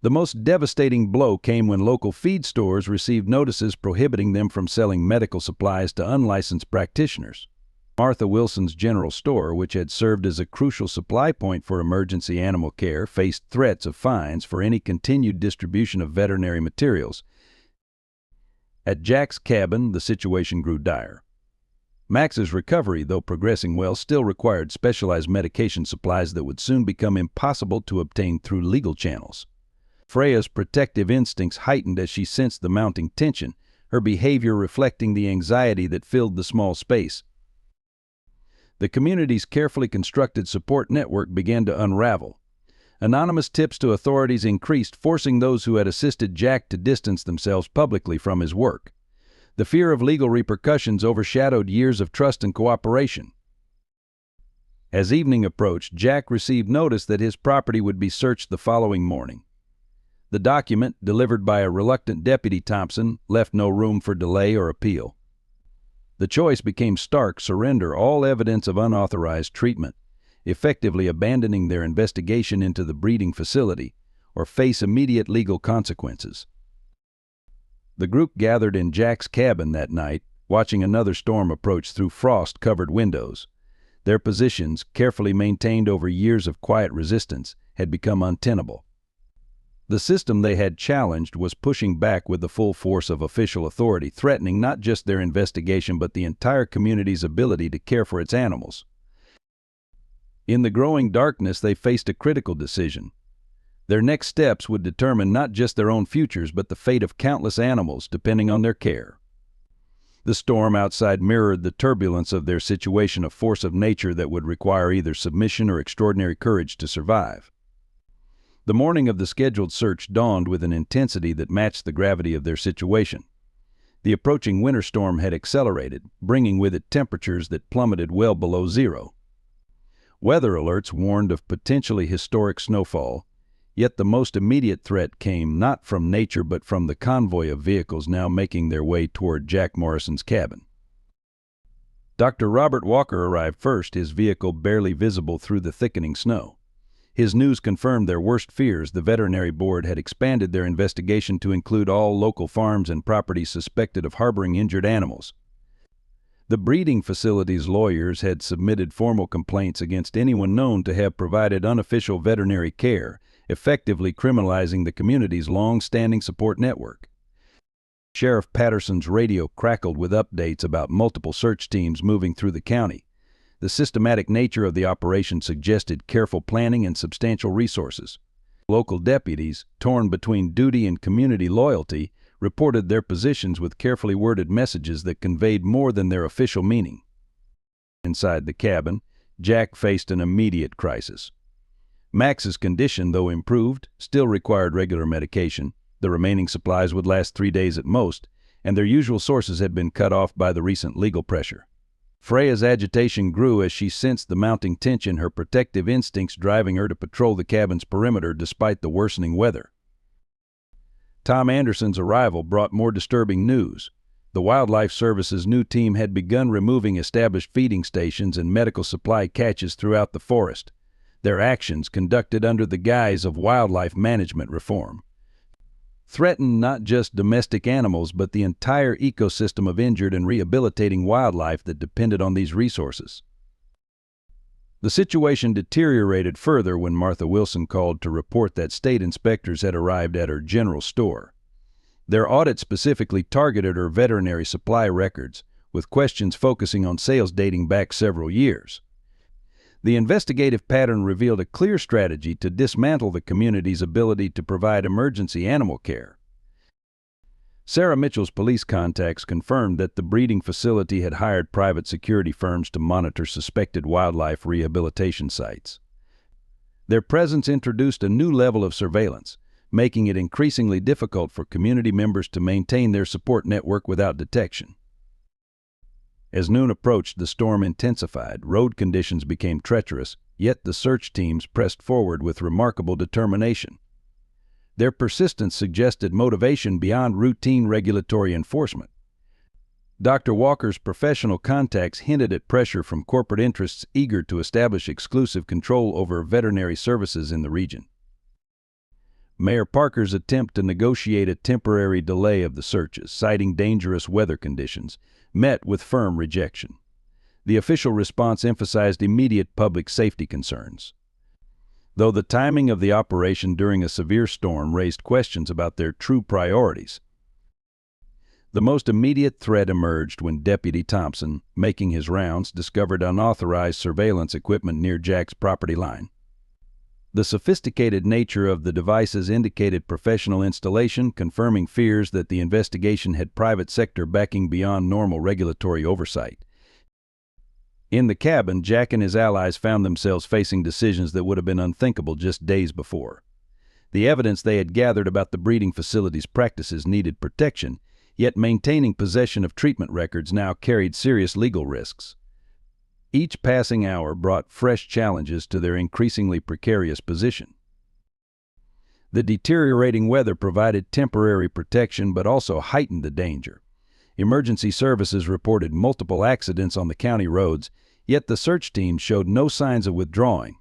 The most devastating blow came when local feed stores received notices prohibiting them from selling medical supplies to unlicensed practitioners. Martha Wilson's General Store, which had served as a crucial supply point for emergency animal care, faced threats of fines for any continued distribution of veterinary materials. At Jack's cabin, the situation grew dire. Max's recovery, though progressing well, still required specialized medication supplies that would soon become impossible to obtain through legal channels. Freya's protective instincts heightened as she sensed the mounting tension, her behavior reflecting the anxiety that filled the small space. The community's carefully constructed support network began to unravel. Anonymous tips to authorities increased, forcing those who had assisted Jack to distance themselves publicly from his work. The fear of legal repercussions overshadowed years of trust and cooperation. As evening approached, Jack received notice that his property would be searched the following morning. The document, delivered by a reluctant Deputy Thompson, left no room for delay or appeal. The choice became stark: surrender all evidence of unauthorized treatment, effectively abandoning their investigation into the breeding facility, or face immediate legal consequences. The group gathered in Jack's cabin that night, watching another storm approach through frost-covered windows. Their positions, carefully maintained over years of quiet resistance, had become untenable. The system they had challenged was pushing back with the full force of official authority, threatening not just their investigation but the entire community's ability to care for its animals. In the growing darkness, they faced a critical decision. Their next steps would determine not just their own futures but the fate of countless animals depending on their care. The storm outside mirrored the turbulence of their situation, a force of nature that would require either submission or extraordinary courage to survive. The morning of the scheduled search dawned with an intensity that matched the gravity of their situation. The approaching winter storm had accelerated, bringing with it temperatures that plummeted well below zero. Weather alerts warned of potentially historic snowfall, yet the most immediate threat came not from nature but from the convoy of vehicles now making their way toward Jack Morrison's cabin. Dr. Robert Walker arrived first, his vehicle barely visible through the thickening snow. His news confirmed their worst fears. The veterinary board had expanded their investigation to include all local farms and properties suspected of harboring injured animals. The breeding facility's lawyers had submitted formal complaints against anyone known to have provided unofficial veterinary care, effectively criminalizing the community's long-standing support network. Sheriff Patterson's radio crackled with updates about multiple search teams moving through the county. The systematic nature of the operation suggested careful planning and substantial resources. Local deputies, torn between duty and community loyalty, reported their positions with carefully worded messages that conveyed more than their official meaning. Inside the cabin, Jack faced an immediate crisis. Max's condition, though improved, still required regular medication. The remaining supplies would last 3 days at most, and their usual sources had been cut off by the recent legal pressure. Freya's agitation grew as she sensed the mounting tension, her protective instincts driving her to patrol the cabin's perimeter despite the worsening weather. Tom Anderson's arrival brought more disturbing news. The Wildlife Service's new team had begun removing established feeding stations and medical supply caches throughout the forest, their actions conducted under the guise of wildlife management reform. Threatened not just domestic animals but the entire ecosystem of injured and rehabilitating wildlife that depended on these resources. The situation deteriorated further when Martha Wilson called to report that state inspectors had arrived at her general store. Their audit specifically targeted her veterinary supply records, with questions focusing on sales dating back several years. The investigative pattern revealed a clear strategy to dismantle the community's ability to provide emergency animal care. Sarah Mitchell's police contacts confirmed that the breeding facility had hired private security firms to monitor suspected wildlife rehabilitation sites. Their presence introduced a new level of surveillance, making it increasingly difficult for community members to maintain their support network without detection. As noon approached, the storm intensified. Road conditions became treacherous, yet the search teams pressed forward with remarkable determination. Their persistence suggested motivation beyond routine regulatory enforcement. Dr. Walker's professional contacts hinted at pressure from corporate interests eager to establish exclusive control over veterinary services in the region. Mayor Parker's attempt to negotiate a temporary delay of the searches, citing dangerous weather conditions, met with firm rejection. The official response emphasized immediate public safety concerns. Though the timing of the operation during a severe storm raised questions about their true priorities, the most immediate threat emerged when Deputy Thompson, making his rounds, discovered unauthorized surveillance equipment near Jack's property line. The sophisticated nature of the devices indicated professional installation, confirming fears that the investigation had private sector backing beyond normal regulatory oversight. In the cabin, Jack and his allies found themselves facing decisions that would have been unthinkable just days before. The evidence they had gathered about the breeding facility's practices needed protection, yet maintaining possession of treatment records now carried serious legal risks. Each passing hour brought fresh challenges to their increasingly precarious position. The deteriorating weather provided temporary protection but also heightened the danger. Emergency services reported multiple accidents on the county roads, yet the search team showed no signs of withdrawing.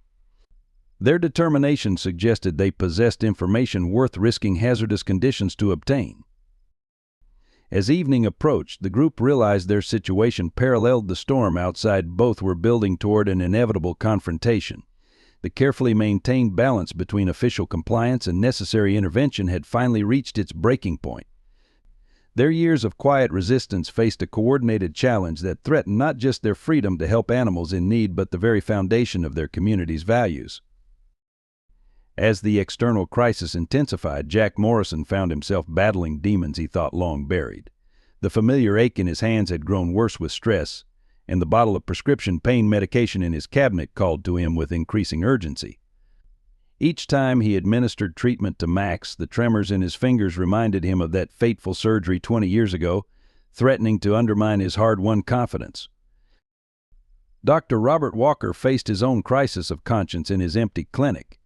Their determination suggested they possessed information worth risking hazardous conditions to obtain. As evening approached, the group realized their situation paralleled the storm outside. Both were building toward an inevitable confrontation. The carefully maintained balance between official compliance and necessary intervention had finally reached its breaking point. Their years of quiet resistance faced a coordinated challenge that threatened not just their freedom to help animals in need but the very foundation of their community's values. As the external crisis intensified, Jack Morrison found himself battling demons he thought long buried. The familiar ache in his hands had grown worse with stress, and the bottle of prescription pain medication in his cabinet called to him with increasing urgency. Each time he administered treatment to Max, the tremors in his fingers reminded him of that fateful surgery 20 years ago, threatening to undermine his hard-won confidence. Dr. Robert Walker faced his own crisis of conscience in his empty clinic.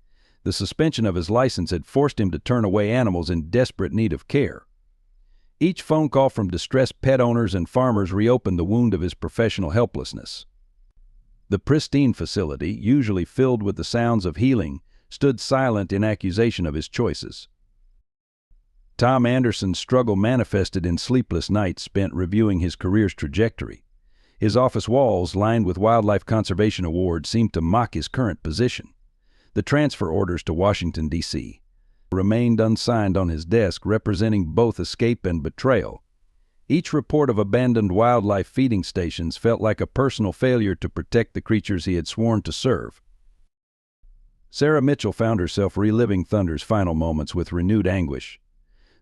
The suspension of his license had forced him to turn away animals in desperate need of care. Each phone call from distressed pet owners and farmers reopened the wound of his professional helplessness. The pristine facility, usually filled with the sounds of healing, stood silent in accusation of his choices. Tom Anderson's struggle manifested in sleepless nights spent reviewing his career's trajectory. His office walls, lined with wildlife conservation awards, seemed to mock his current position. The transfer orders to Washington, D.C. remained unsigned on his desk, representing both escape and betrayal. Each report of abandoned wildlife feeding stations felt like a personal failure to protect the creatures he had sworn to serve. Sarah Mitchell found herself reliving Thunder's final moments with renewed anguish.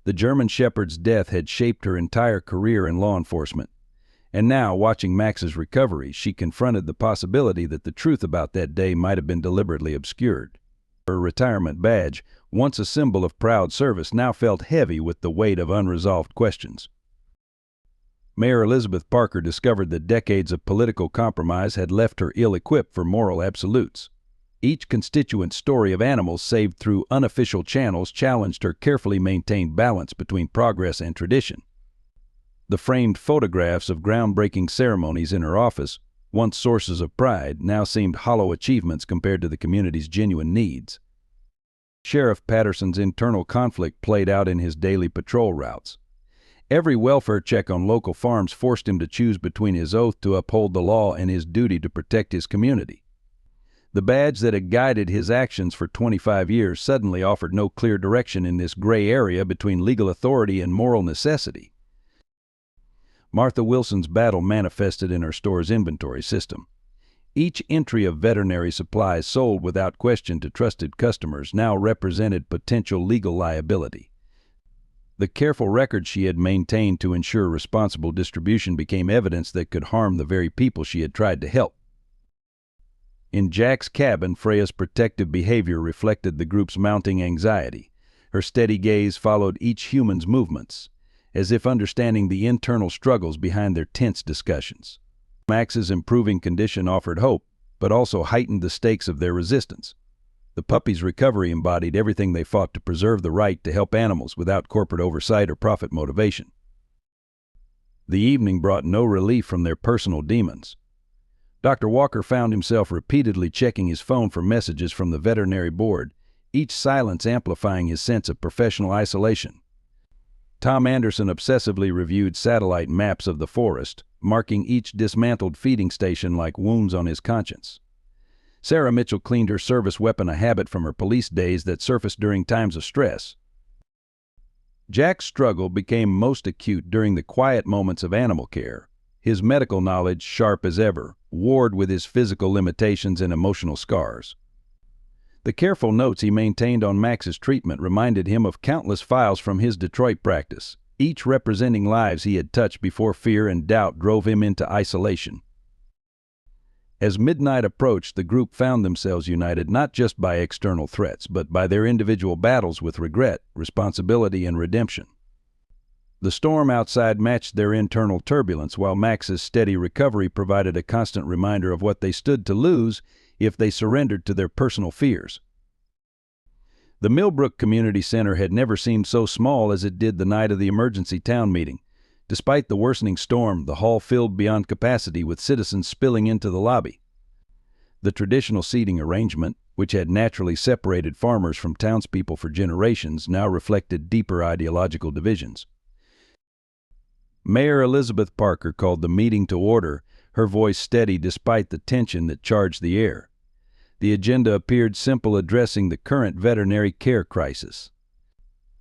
The German Shepherd's death had shaped her entire career in law enforcement, and now, watching Max's recovery, she confronted the possibility that the truth about that day might have been deliberately obscured. Her retirement badge, once a symbol of proud service, now felt heavy with the weight of unresolved questions. Mayor Elizabeth Parker discovered that decades of political compromise had left her ill-equipped for moral absolutes. Each constituent story of animals saved through unofficial channels challenged her carefully maintained balance between progress and tradition. The framed photographs of groundbreaking ceremonies in her office, once sources of pride, now seemed hollow achievements compared to the community's genuine needs. Sheriff Patterson's internal conflict played out in his daily patrol routes. Every welfare check on local farms forced him to choose between his oath to uphold the law and his duty to protect his community. The badge that had guided his actions for 25 years suddenly offered no clear direction in this gray area between legal authority and moral necessity. Martha Wilson's battle manifested in her store's inventory system. Each entry of veterinary supplies sold without question to trusted customers now represented potential legal liability. The careful records she had maintained to ensure responsible distribution became evidence that could harm the very people she had tried to help. In Jack's cabin, Freya's protective behavior reflected the group's mounting anxiety. Her steady gaze followed each human's movements, as if understanding the internal struggles behind their tense discussions. Max's improving condition offered hope, but also heightened the stakes of their resistance. The puppy's recovery embodied everything they fought to preserve the right to help animals without corporate oversight or profit motivation. The evening brought no relief from their personal demons. Dr. Walker found himself repeatedly checking his phone for messages from the veterinary board, each silence amplifying his sense of professional isolation. Tom Anderson obsessively reviewed satellite maps of the forest, marking each dismantled feeding station like wounds on his conscience. Sarah Mitchell cleaned her service weapon, a habit from her police days that surfaced during times of stress. Jack's struggle became most acute during the quiet moments of animal care, his medical knowledge sharp as ever, warred with his physical limitations and emotional scars. The careful notes he maintained on Max's treatment reminded him of countless files from his Detroit practice, each representing lives he had touched before fear and doubt drove him into isolation. As midnight approached, the group found themselves united not just by external threats, but by their individual battles with regret, responsibility, and redemption. The storm outside matched their internal turbulence, while Max's steady recovery provided a constant reminder of what they stood to lose if they surrendered to their personal fears. The Millbrook Community Center had never seemed so small as it did the night of the emergency town meeting. Despite the worsening storm, the hall filled beyond capacity with citizens spilling into the lobby. The traditional seating arrangement, which had naturally separated farmers from townspeople for generations, now reflected deeper ideological divisions. Mayor Elizabeth Parker called the meeting to order, her voice steady despite the tension that charged the air. The agenda appeared simple, addressing the current veterinary care crisis.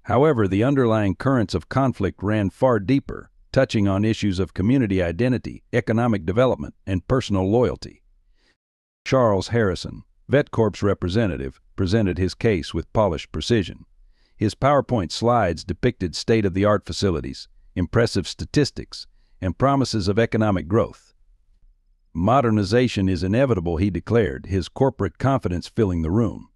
However, the underlying currents of conflict ran far deeper, touching on issues of community identity, economic development, and personal loyalty. Charles Harrison, VetCorp's representative, presented his case with polished precision. His PowerPoint slides depicted state-of-the-art facilities, impressive statistics, and promises of economic growth. Modernization is inevitable, he declared, his corporate confidence filling the room.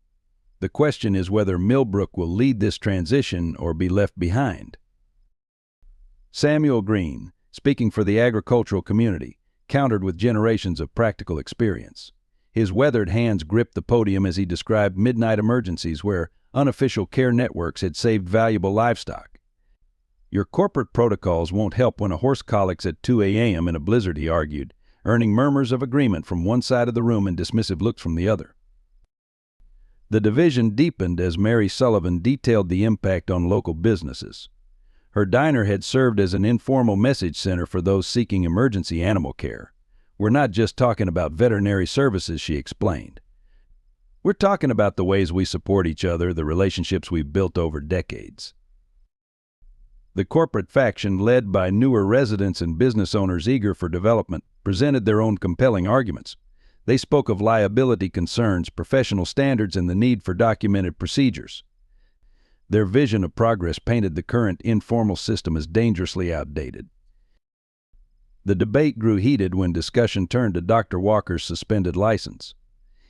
The question is whether Millbrook will lead this transition or be left behind. Samuel Green, speaking for the agricultural community, countered with generations of practical experience. His weathered hands gripped the podium as he described midnight emergencies where unofficial care networks had saved valuable livestock. Your corporate protocols won't help when a horse colics at 2 a.m. in a blizzard, he argued, earning murmurs of agreement from one side of the room and dismissive looks from the other. The division deepened as Mary Sullivan detailed the impact on local businesses. Her diner had served as an informal message center for those seeking emergency animal care. We're not just talking about veterinary services, she explained. We're talking about the ways we support each other, the relationships we've built over decades. The corporate faction, led by newer residents and business owners eager for development, presented their own compelling arguments. They spoke of liability concerns, professional standards, and the need for documented procedures. Their vision of progress painted the current informal system as dangerously outdated. The debate grew heated when discussion turned to Dr. Walker's suspended license.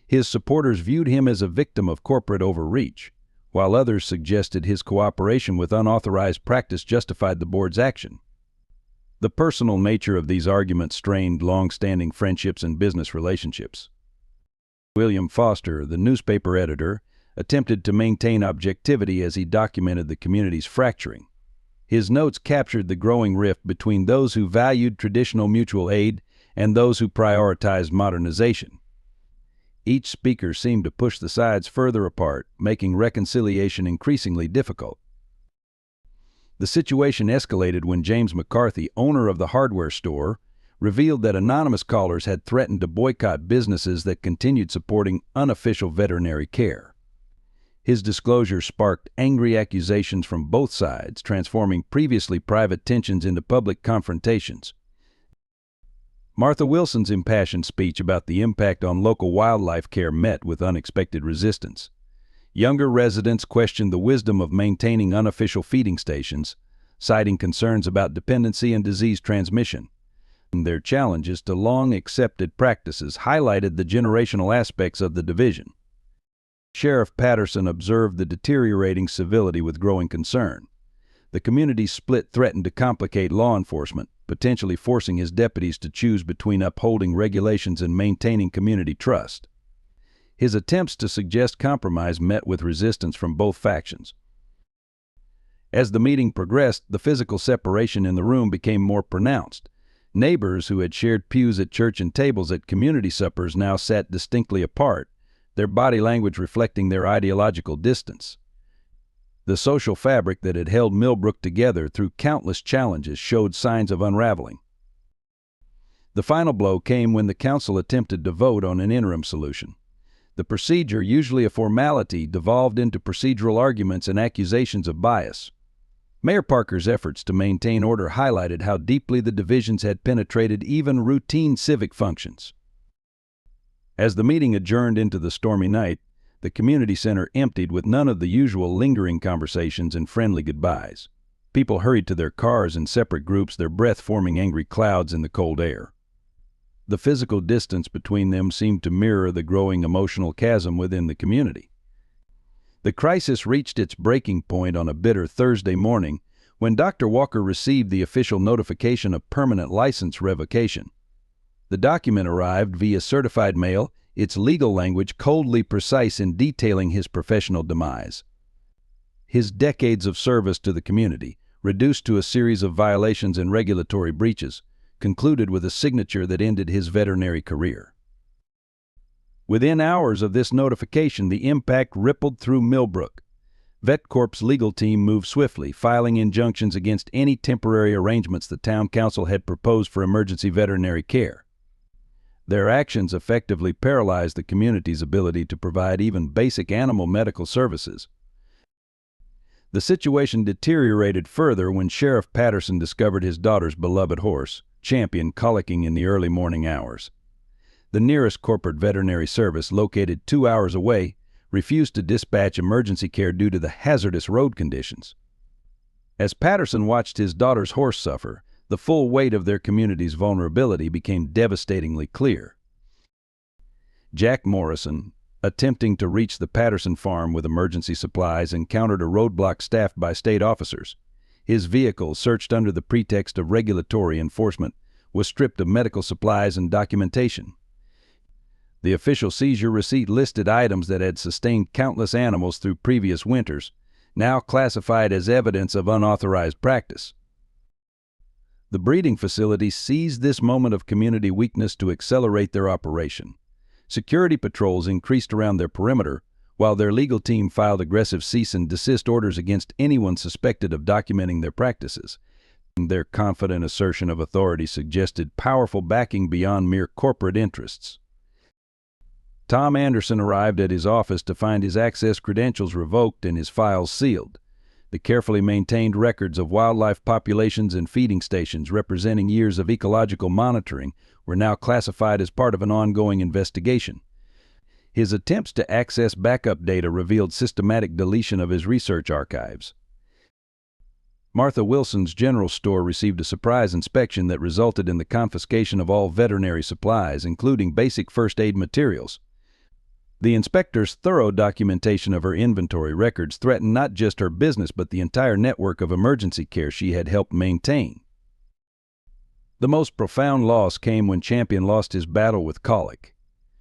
His supporters viewed him as a victim of corporate overreach, while others suggested his cooperation with unauthorized practice justified the board's action. The personal nature of these arguments strained long-standing friendships and business relationships. William Foster, the newspaper editor, attempted to maintain objectivity as he documented the community's fracturing. His notes captured the growing rift between those who valued traditional mutual aid and those who prioritized modernization. Each speaker seemed to push the sides further apart, making reconciliation increasingly difficult. The situation escalated when James McCarthy, owner of the hardware store, revealed that anonymous callers had threatened to boycott businesses that continued supporting unofficial veterinary care. His disclosure sparked angry accusations from both sides, transforming previously private tensions into public confrontations. Martha Wilson's impassioned speech about the impact on local wildlife care met with unexpected resistance. Younger residents questioned the wisdom of maintaining unofficial feeding stations, citing concerns about dependency and disease transmission. Their challenges to long-accepted practices highlighted the generational aspects of the division. Sheriff Patterson observed the deteriorating civility with growing concern. The community's split threatened to complicate law enforcement, potentially forcing his deputies to choose between upholding regulations and maintaining community trust. His attempts to suggest compromise met with resistance from both factions. As the meeting progressed, the physical separation in the room became more pronounced. Neighbors who had shared pews at church and tables at community suppers now sat distinctly apart, their body language reflecting their ideological distance. The social fabric that had held Millbrook together through countless challenges showed signs of unraveling. The final blow came when the council attempted to vote on an interim solution. The procedure, usually a formality, devolved into procedural arguments and accusations of bias. Mayor Parker's efforts to maintain order highlighted how deeply the divisions had penetrated even routine civic functions. As the meeting adjourned into the stormy night, the community center emptied with none of the usual lingering conversations and friendly goodbyes. People hurried to their cars in separate groups, their breath forming angry clouds in the cold air. The physical distance between them seemed to mirror the growing emotional chasm within the community. The crisis reached its breaking point on a bitter Thursday morning when Dr. Walker received the official notification of permanent license revocation. The document arrived via certified mail, its legal language coldly precise in detailing his professional demise. His decades of service to the community, reduced to a series of violations and regulatory breaches, concluded with a signature that ended his veterinary career. Within hours of this notification, the impact rippled through Millbrook. VetCorp's legal team moved swiftly, filing injunctions against any temporary arrangements the town council had proposed for emergency veterinary care. Their actions effectively paralyzed the community's ability to provide even basic animal medical services. The situation deteriorated further when Sheriff Patterson discovered his daughter's beloved horse, Champion, colicking in the early morning hours. The nearest corporate veterinary service, located 2 hours away, refused to dispatch emergency care due to the hazardous road conditions. As Patterson watched his daughter's horse suffer, the full weight of their community's vulnerability became devastatingly clear. Jack Morrison, attempting to reach the Patterson farm with emergency supplies, encountered a roadblock staffed by state officers. His vehicle, searched under the pretext of regulatory enforcement, was stripped of medical supplies and documentation. The official seizure receipt listed items that had sustained countless animals through previous winters, now classified as evidence of unauthorized practice. The breeding facility seized this moment of community weakness to accelerate their operation. Security patrols increased around their perimeter, while their legal team filed aggressive cease and desist orders against anyone suspected of documenting their practices. Their confident assertion of authority suggested powerful backing beyond mere corporate interests. Tom Anderson arrived at his office to find his access credentials revoked and his files sealed. The carefully maintained records of wildlife populations and feeding stations representing years of ecological monitoring were now classified as part of an ongoing investigation. His attempts to access backup data revealed systematic deletion of his research archives. Martha Wilson's general store received a surprise inspection that resulted in the confiscation of all veterinary supplies, including basic first aid materials. The inspector's thorough documentation of her inventory records threatened not just her business but the entire network of emergency care she had helped maintain. The most profound loss came when Champion lost his battle with colic.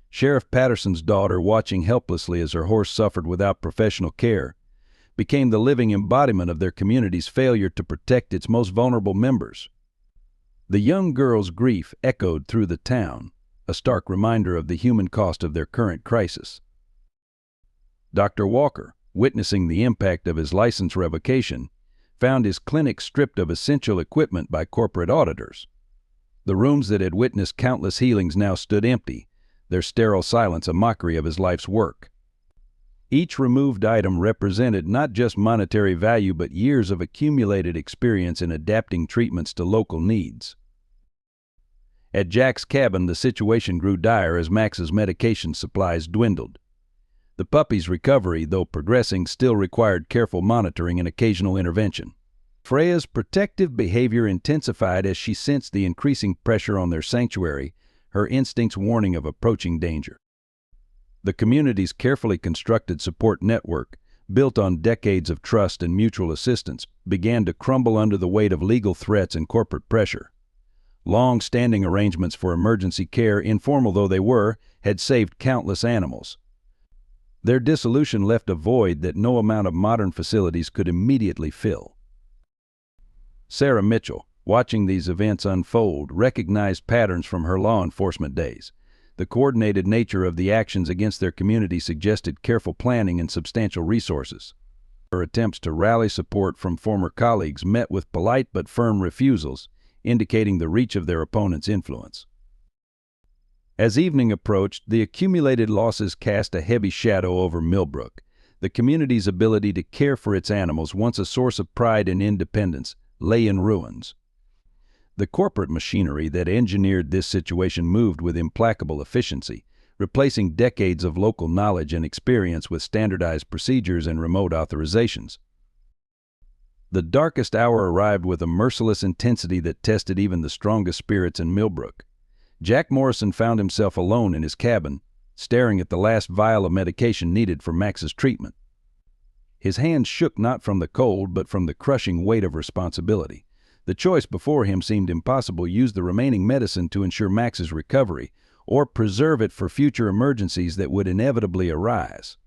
Sheriff Patterson's daughter, watching helplessly as her horse suffered without professional care, became the living embodiment of their community's failure to protect its most vulnerable members. The young girl's grief echoed through the town, a stark reminder of the human cost of their current crisis. Dr. Walker, witnessing the impact of his license revocation, found his clinic stripped of essential equipment by corporate auditors. The rooms that had witnessed countless healings now stood empty, their sterile silence a mockery of his life's work. Each removed item represented not just monetary value but years of accumulated experience in adapting treatments to local needs. At Jack's cabin, the situation grew dire as Max's medication supplies dwindled. The puppy's recovery, though progressing, still required careful monitoring and occasional intervention. Freya's protective behavior intensified as she sensed the increasing pressure on their sanctuary, her instincts warning of approaching danger. The community's carefully constructed support network, built on decades of trust and mutual assistance, began to crumble under the weight of legal threats and corporate pressure. Long-standing arrangements for emergency care, informal though they were, had saved countless animals. Their dissolution left a void that no amount of modern facilities could immediately fill. Sarah Mitchell, watching these events unfold, recognized patterns from her law enforcement days. The coordinated nature of the actions against their community suggested careful planning and substantial resources. Her attempts to rally support from former colleagues met with polite but firm refusals, indicating the reach of their opponents' influence. As evening approached, the accumulated losses cast a heavy shadow over Millbrook. The community's ability to care for its animals, once a source of pride and independence, lay in ruins. The corporate machinery that engineered this situation moved with implacable efficiency, replacing decades of local knowledge and experience with standardized procedures and remote authorizations. The darkest hour arrived with a merciless intensity that tested even the strongest spirits in Millbrook. Jack Morrison found himself alone in his cabin, staring at the last vial of medication needed for Max's treatment. His hands shook not from the cold, but from the crushing weight of responsibility. The choice before him seemed impossible: use the remaining medicine to ensure Max's recovery, or preserve it for future emergencies that would inevitably arise.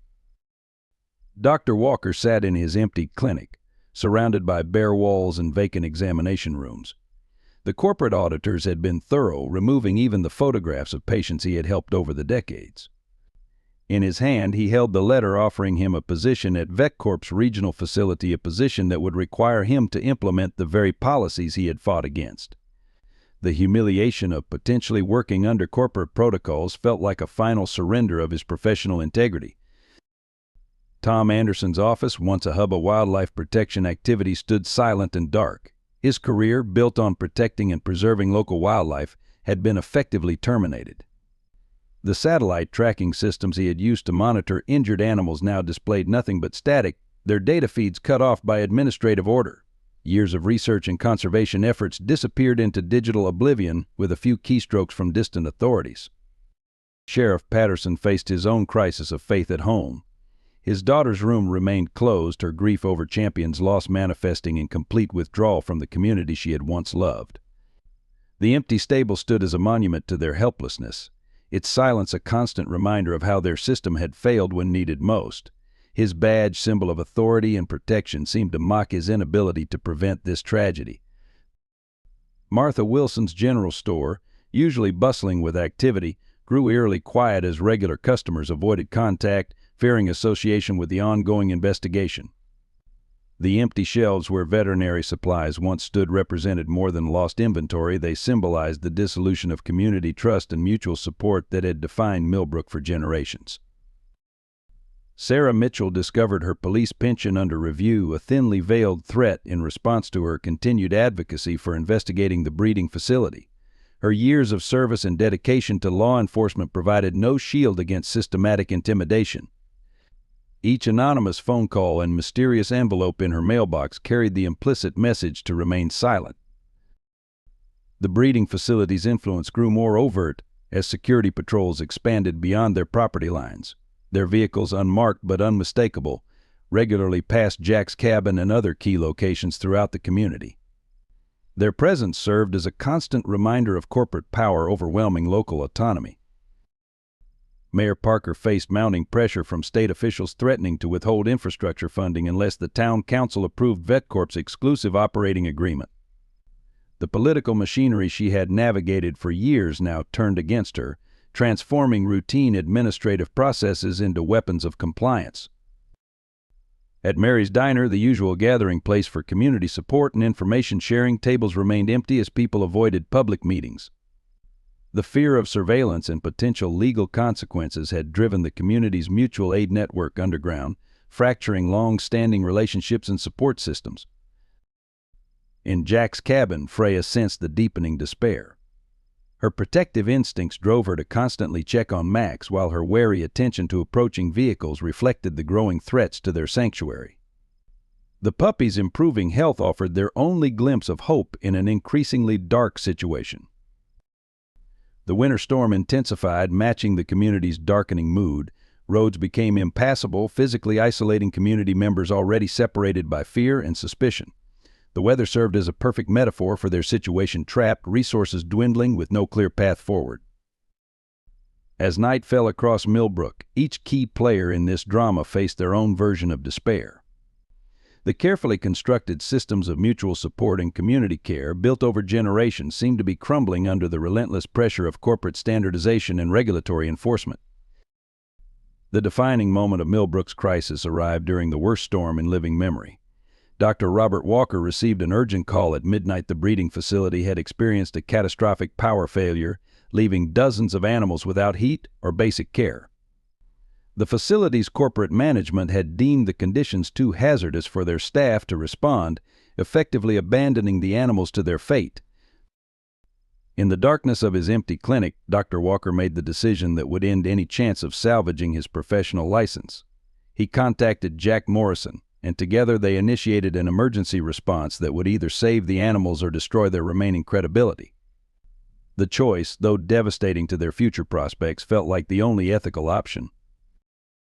Dr. Walker sat in his empty clinic, surrounded by bare walls and vacant examination rooms. The corporate auditors had been thorough, removing even the photographs of patients he had helped over the decades. In his hand, he held the letter offering him a position at VetCorp's regional facility, a position that would require him to implement the very policies he had fought against. The humiliation of potentially working under corporate protocols felt like a final surrender of his professional integrity. Tom Anderson's office, once a hub of wildlife protection activity, stood silent and dark. His career, built on protecting and preserving local wildlife, had been effectively terminated. The satellite tracking systems he had used to monitor injured animals now displayed nothing but static, their data feeds cut off by administrative order. Years of research and conservation efforts disappeared into digital oblivion with a few keystrokes from distant authorities. Sheriff Patterson faced his own crisis of faith at home. His daughter's room remained closed, her grief over Champion's loss manifesting in complete withdrawal from the community she had once loved. The empty stable stood as a monument to their helplessness, its silence a constant reminder of how their system had failed when needed most. His badge, symbol of authority and protection, seemed to mock his inability to prevent this tragedy. Martha Wilson's general store, usually bustling with activity, grew eerily quiet as regular customers avoided contact, fearing association with the ongoing investigation. The empty shelves where veterinary supplies once stood represented more than lost inventory. They symbolized the dissolution of community trust and mutual support that had defined Millbrook for generations. Sarah Mitchell discovered her police pension under review, a thinly veiled threat in response to her continued advocacy for investigating the breeding facility. Her years of service and dedication to law enforcement provided no shield against systematic intimidation. Each anonymous phone call and mysterious envelope in her mailbox carried the implicit message to remain silent. The breeding facility's influence grew more overt as security patrols expanded beyond their property lines. Their vehicles, unmarked but unmistakable, regularly passed Jack's cabin and other key locations throughout the community. Their presence served as a constant reminder of corporate power overwhelming local autonomy. Mayor Parker faced mounting pressure from state officials threatening to withhold infrastructure funding unless the town council approved VetCorp's exclusive operating agreement. The political machinery she had navigated for years now turned against her, transforming routine administrative processes into weapons of compliance. At Mary's Diner, the usual gathering place for community support and information sharing, tables remained empty as people avoided public meetings. The fear of surveillance and potential legal consequences had driven the community's mutual aid network underground, fracturing long-standing relationships and support systems. In Jack's cabin, Freya sensed the deepening despair. Her protective instincts drove her to constantly check on Max, while her wary attention to approaching vehicles reflected the growing threats to their sanctuary. The puppy's improving health offered their only glimpse of hope in an increasingly dark situation. The winter storm intensified, matching the community's darkening mood. Roads became impassable, physically isolating community members already separated by fear and suspicion. The weather served as a perfect metaphor for their situation: trapped, resources dwindling, with no clear path forward. As night fell across Millbrook, each key player in this drama faced their own version of despair. The carefully constructed systems of mutual support and community care, built over generations, seemed to be crumbling under the relentless pressure of corporate standardization and regulatory enforcement. The defining moment of Millbrook's crisis arrived during the worst storm in living memory. Dr. Robert Walker received an urgent call at midnight. The breeding facility had experienced a catastrophic power failure, leaving dozens of animals without heat or basic care. The facility's corporate management had deemed the conditions too hazardous for their staff to respond, effectively abandoning the animals to their fate. In the darkness of his empty clinic, Dr. Walker made the decision that would end any chance of salvaging his professional license. He contacted Jack Morrison, and together they initiated an emergency response that would either save the animals or destroy their remaining credibility. The choice, though devastating to their future prospects, felt like the only ethical option.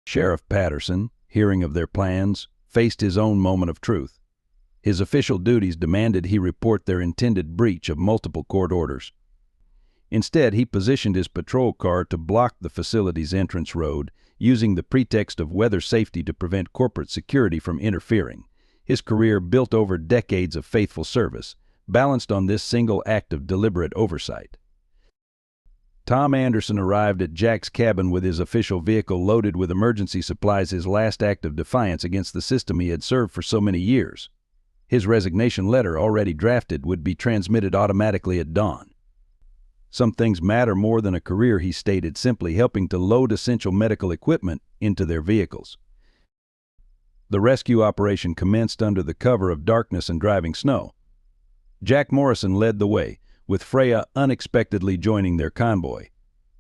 Sheriff Patterson, hearing of their plans, faced his own moment of truth. His official duties demanded he report their intended breach of multiple court orders. Instead, he positioned his patrol car to block the facility's entrance road, using the pretext of weather safety to prevent corporate security from interfering. His career, built over decades of faithful service, balanced on this single act of deliberate oversight. Tom Anderson arrived at Jack's cabin with his official vehicle loaded with emergency supplies, his last act of defiance against the system he had served for so many years. His resignation letter, already drafted, would be transmitted automatically at dawn. Some things matter more than a career, he stated, simply helping to load essential medical equipment into their vehicles. The rescue operation commenced under the cover of darkness and driving snow. Jack Morrison led the way, with Freya unexpectedly joining their convoy.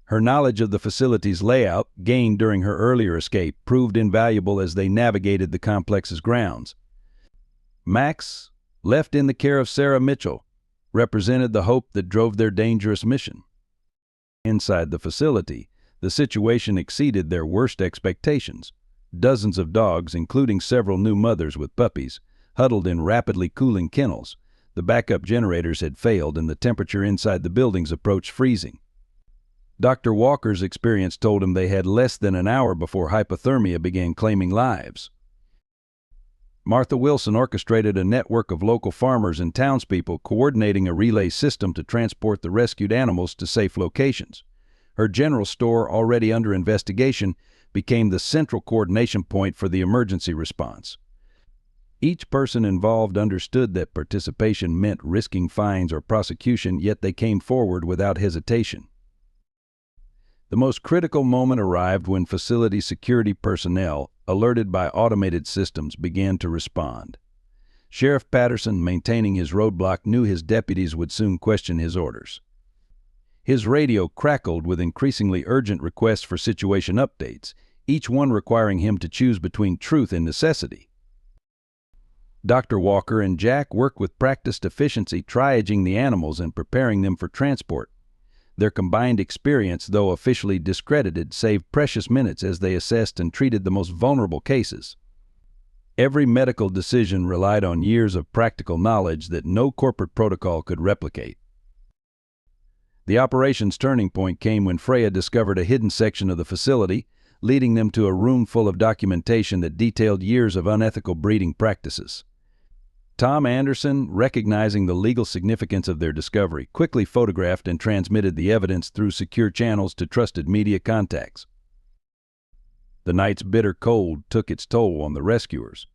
Her knowledge of the facility's layout, gained during her earlier escape, proved invaluable as they navigated the complex's grounds. Max, left in the care of Sarah Mitchell, represented the hope that drove their dangerous mission. Inside the facility, the situation exceeded their worst expectations. Dozens of dogs, including several new mothers with puppies, huddled in rapidly cooling kennels. The backup generators had failed and the temperature inside the buildings approached freezing. Dr. Walker's experience told him they had less than an hour before hypothermia began claiming lives. Martha Wilson orchestrated a network of local farmers and townspeople, coordinating a relay system to transport the rescued animals to safe locations. Her general store, already under investigation, became the central coordination point for the emergency response. Each person involved understood that participation meant risking fines or prosecution, yet they came forward without hesitation. The most critical moment arrived when facility security personnel, alerted by automated systems, began to respond. Sheriff Patterson, maintaining his roadblock, knew his deputies would soon question his orders. His radio crackled with increasingly urgent requests for situation updates, each one requiring him to choose between truth and necessity. Dr. Walker and Jack worked with practiced efficiency, triaging the animals and preparing them for transport. Their combined experience, though officially discredited, saved precious minutes as they assessed and treated the most vulnerable cases. Every medical decision relied on years of practical knowledge that no corporate protocol could replicate. The operation's turning point came when Freya discovered a hidden section of the facility, leading them to a room full of documentation that detailed years of unethical breeding practices. Tom Anderson, recognizing the legal significance of their discovery, quickly photographed and transmitted the evidence through secure channels to trusted media contacts. The night's bitter cold took its toll on the rescuers.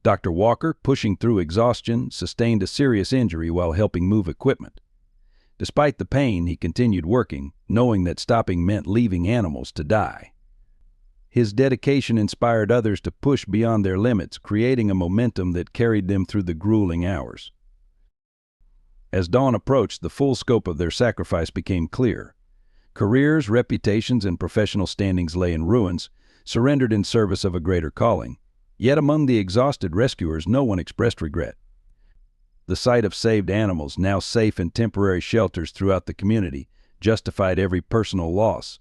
Dr. Walker, pushing through exhaustion, sustained a serious injury while helping move equipment. Despite the pain, he continued working, knowing that stopping meant leaving animals to die. His dedication inspired others to push beyond their limits, creating a momentum that carried them through the grueling hours. As dawn approached, the full scope of their sacrifice became clear. Careers, reputations, and professional standings lay in ruins, surrendered in service of a greater calling. Yet among the exhausted rescuers, no one expressed regret. The sight of saved animals, now safe in temporary shelters throughout the community, justified every personal loss.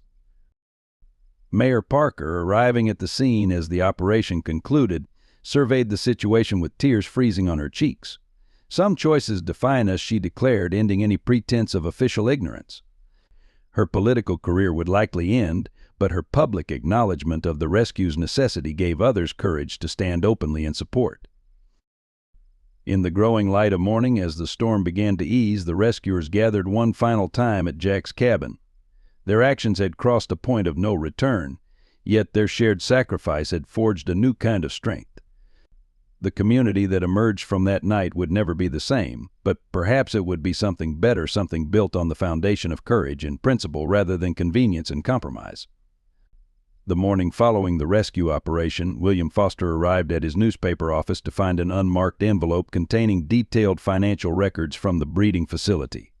Mayor Parker, arriving at the scene as the operation concluded, surveyed the situation with tears freezing on her cheeks. "Some choices define us," she declared, ending any pretense of official ignorance. Her political career would likely end, but her public acknowledgement of the rescue's necessity gave others courage to stand openly in support. In the growing light of morning, as the storm began to ease, the rescuers gathered one final time at Jack's cabin. Their actions had crossed a point of no return, yet their shared sacrifice had forged a new kind of strength. The community that emerged from that night would never be the same, but perhaps it would be something better, something built on the foundation of courage and principle rather than convenience and compromise. The morning following the rescue operation, William Foster arrived at his newspaper office to find an unmarked envelope containing detailed financial records from the breeding facility.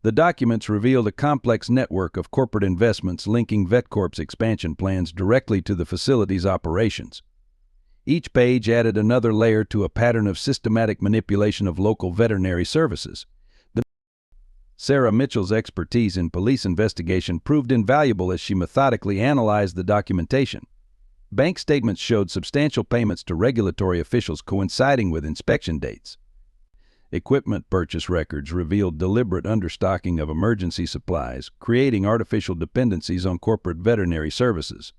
The documents revealed a complex network of corporate investments linking VetCorp's expansion plans directly to the facility's operations. Each page added another layer to a pattern of systematic manipulation of local veterinary services. Sarah Mitchell's expertise in police investigation proved invaluable as she methodically analyzed the documentation. Bank statements showed substantial payments to regulatory officials coinciding with inspection dates. Equipment purchase records revealed deliberate understocking of emergency supplies, creating artificial dependencies on corporate veterinary services.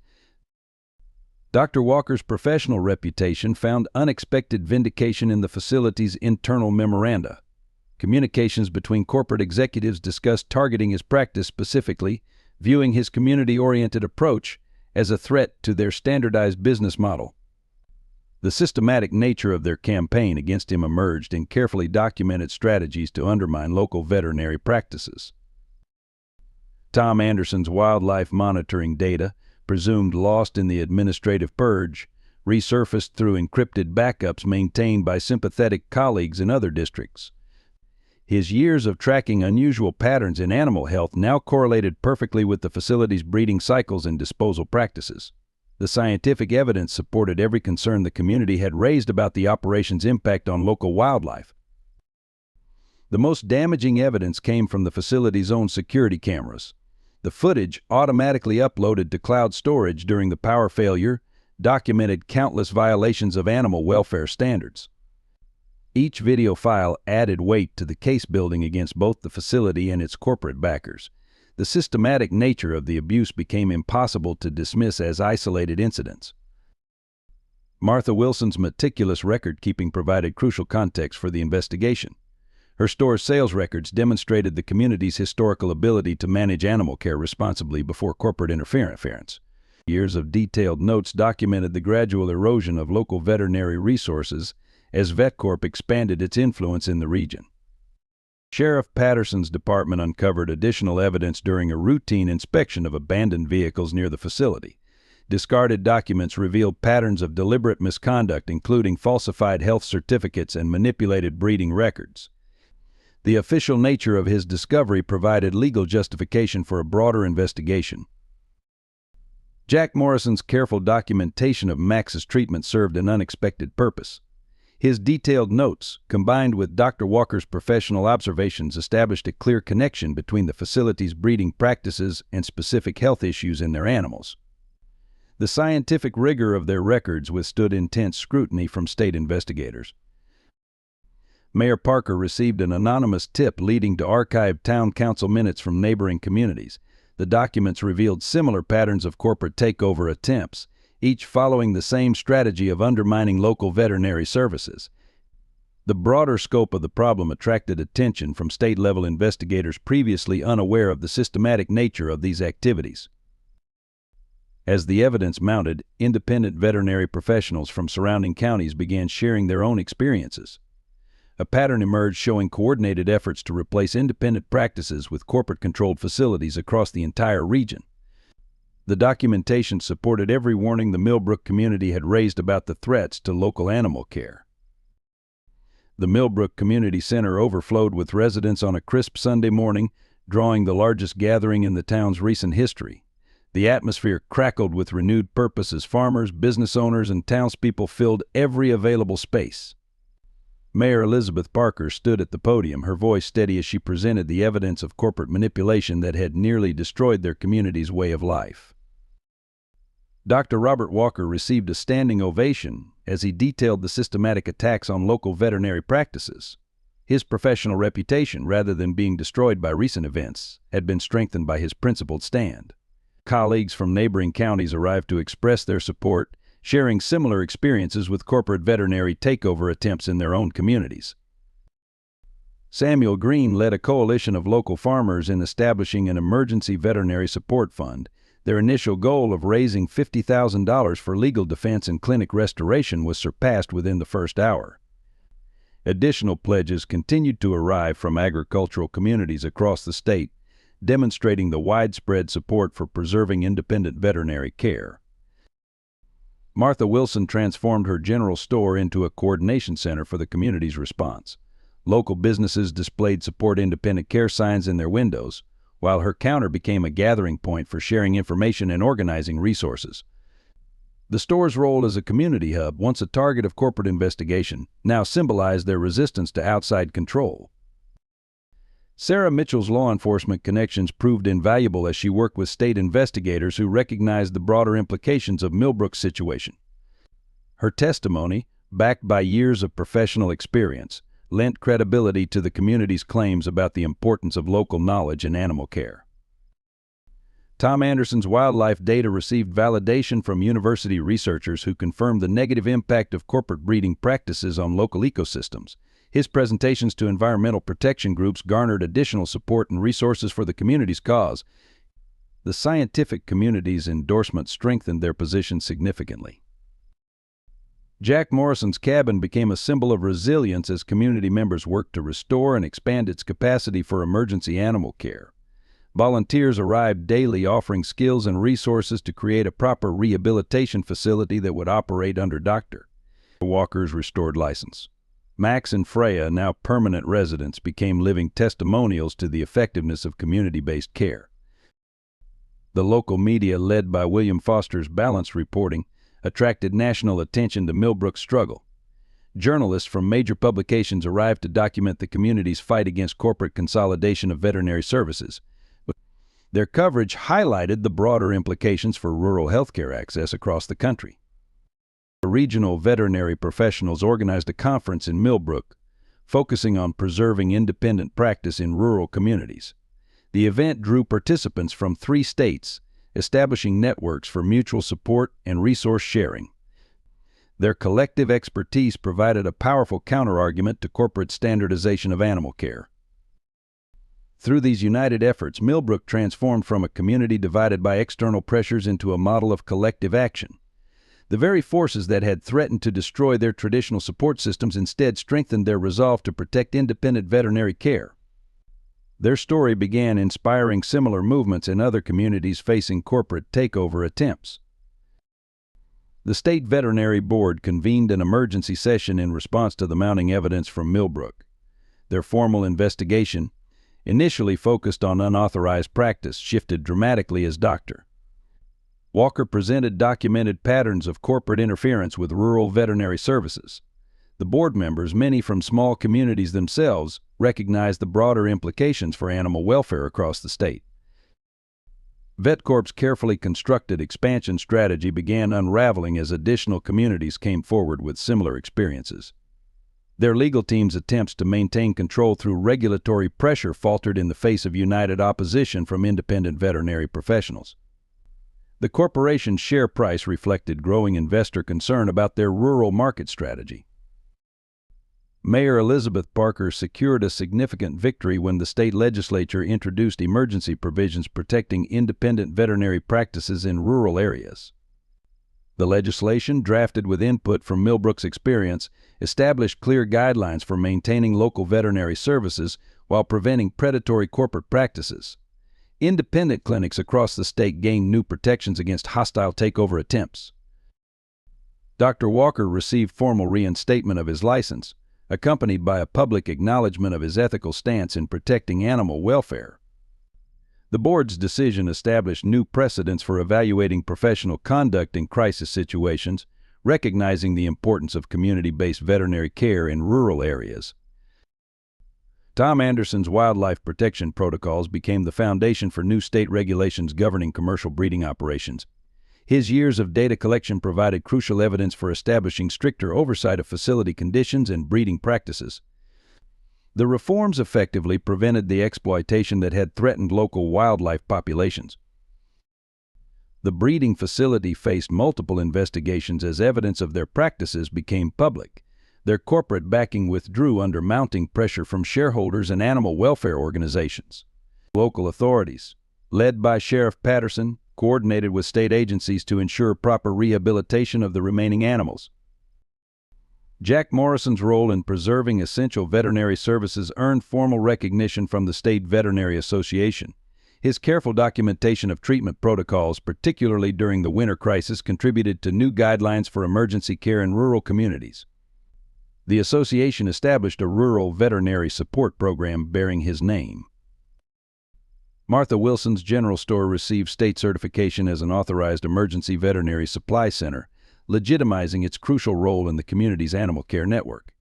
Dr. Walker's professional reputation found unexpected vindication in the facility's internal memoranda. Communications between corporate executives discussed targeting his practice specifically, viewing his community-oriented approach as a threat to their standardized business model. The systematic nature of their campaign against him emerged in carefully documented strategies to undermine local veterinary practices. Tom Anderson's wildlife monitoring data, presumed lost in the administrative purge, resurfaced through encrypted backups maintained by sympathetic colleagues in other districts. His years of tracking unusual patterns in animal health now correlated perfectly with the facility's breeding cycles and disposal practices. The scientific evidence supported every concern the community had raised about the operation's impact on local wildlife. The most damaging evidence came from the facility's own security cameras. The footage, automatically uploaded to cloud storage during the power failure, documented countless violations of animal welfare standards. Each video file added weight to the case building against both the facility and its corporate backers. The systematic nature of the abuse became impossible to dismiss as isolated incidents. Martha Wilson's meticulous record-keeping provided crucial context for the investigation. Her store's sales records demonstrated the community's historical ability to manage animal care responsibly before corporate interference. Years of detailed notes documented the gradual erosion of local veterinary resources as VetCorp expanded its influence in the region. Sheriff Patterson's department uncovered additional evidence during a routine inspection of abandoned vehicles near the facility. Discarded documents revealed patterns of deliberate misconduct, including falsified health certificates and manipulated breeding records. The official nature of his discovery provided legal justification for a broader investigation. Jack Morrison's careful documentation of Max's treatment served an unexpected purpose. His detailed notes, combined with Dr. Walker's professional observations, established a clear connection between the facility's breeding practices and specific health issues in their animals. The scientific rigor of their records withstood intense scrutiny from state investigators. Mayor Parker received an anonymous tip leading to archived town council minutes from neighboring communities. The documents revealed similar patterns of corporate takeover attempts, each following the same strategy of undermining local veterinary services. The broader scope of the problem attracted attention from state-level investigators previously unaware of the systematic nature of these activities. As the evidence mounted, independent veterinary professionals from surrounding counties began sharing their own experiences. A pattern emerged showing coordinated efforts to replace independent practices with corporate-controlled facilities across the entire region. The documentation supported every warning the Millbrook community had raised about the threats to local animal care. The Millbrook Community Center overflowed with residents on a crisp Sunday morning, drawing the largest gathering in the town's recent history. The atmosphere crackled with renewed purpose as farmers, business owners, and townspeople filled every available space. Mayor Elizabeth Parker stood at the podium, her voice steady as she presented the evidence of corporate manipulation that had nearly destroyed their community's way of life. Dr. Robert Walker received a standing ovation as he detailed the systematic attacks on local veterinary practices. His professional reputation, rather than being destroyed by recent events, had been strengthened by his principled stand. Colleagues from neighboring counties arrived to express their support, sharing similar experiences with corporate veterinary takeover attempts in their own communities. Samuel Green led a coalition of local farmers in establishing an emergency veterinary support fund. Their initial goal of raising $50,000 for legal defense and clinic restoration was surpassed within the first hour. Additional pledges continued to arrive from agricultural communities across the state, demonstrating the widespread support for preserving independent veterinary care. Martha Wilson transformed her general store into a coordination center for the community's response. Local businesses displayed support independent care signs in their windows, while her counter became a gathering point for sharing information and organizing resources. The store's role as a community hub, once a target of corporate investigation, now symbolized their resistance to outside control. Sarah Mitchell's law enforcement connections proved invaluable as she worked with state investigators who recognized the broader implications of Millbrook's situation. Her testimony, backed by years of professional experience, lent credibility to the community's claims about the importance of local knowledge in animal care. Tom Anderson's wildlife data received validation from university researchers who confirmed the negative impact of corporate breeding practices on local ecosystems. His presentations to environmental protection groups garnered additional support and resources for the community's cause. The scientific community's endorsement strengthened their position significantly. Jack Morrison's cabin became a symbol of resilience as community members worked to restore and expand its capacity for emergency animal care. Volunteers arrived daily offering skills and resources to create a proper rehabilitation facility that would operate under Dr. Walker's restored license. Max and Freya, now permanent residents, became living testimonials to the effectiveness of community-based care. The local media, led by William Foster's balanced reporting, attracted national attention to Millbrook's struggle. Journalists from major publications arrived to document the community's fight against corporate consolidation of veterinary services. Their coverage highlighted the broader implications for rural healthcare access across the country. Regional veterinary professionals organized a conference in Millbrook, focusing on preserving independent practice in rural communities. The event drew participants from 3 states, establishing networks for mutual support and resource sharing. Their collective expertise provided a powerful counterargument to corporate standardization of animal care. Through these united efforts, Millbrook transformed from a community divided by external pressures into a model of collective action. The very forces that had threatened to destroy their traditional support systems instead strengthened their resolve to protect independent veterinary care. Their story began inspiring similar movements in other communities facing corporate takeover attempts. The State Veterinary Board convened an emergency session in response to the mounting evidence from Millbrook. Their formal investigation, initially focused on unauthorized practice, shifted dramatically as Dr. Walker presented documented patterns of corporate interference with rural veterinary services. The board members, many from small communities themselves, recognized the broader implications for animal welfare across the state. VetCorp's carefully constructed expansion strategy began unraveling as additional communities came forward with similar experiences. Their legal team's attempts to maintain control through regulatory pressure faltered in the face of united opposition from independent veterinary professionals. The corporation's share price reflected growing investor concern about their rural market strategy. Mayor Elizabeth Parker secured a significant victory when the state legislature introduced emergency provisions protecting independent veterinary practices in rural areas. The legislation, drafted with input from Millbrook's experience, established clear guidelines for maintaining local veterinary services while preventing predatory corporate practices. Independent clinics across the state gained new protections against hostile takeover attempts. Dr. Walker received formal reinstatement of his license, accompanied by a public acknowledgement of his ethical stance in protecting animal welfare. The board's decision established new precedents for evaluating professional conduct in crisis situations, recognizing the importance of community-based veterinary care in rural areas. Tom Anderson's wildlife protection protocols became the foundation for new state regulations governing commercial breeding operations. His years of data collection provided crucial evidence for establishing stricter oversight of facility conditions and breeding practices. The reforms effectively prevented the exploitation that had threatened local wildlife populations. The breeding facility faced multiple investigations as evidence of their practices became public. Their corporate backing withdrew under mounting pressure from shareholders and animal welfare organizations. Local authorities, led by Sheriff Patterson, coordinated with state agencies to ensure proper rehabilitation of the remaining animals. Jack Morrison's role in preserving essential veterinary services earned formal recognition from the State Veterinary Association. His careful documentation of treatment protocols, particularly during the winter crisis, contributed to new guidelines for emergency care in rural communities. The association established a rural veterinary support program bearing his name. Martha Wilson's General Store received state certification as an authorized emergency veterinary supply center, legitimizing its crucial role in the community's animal care network.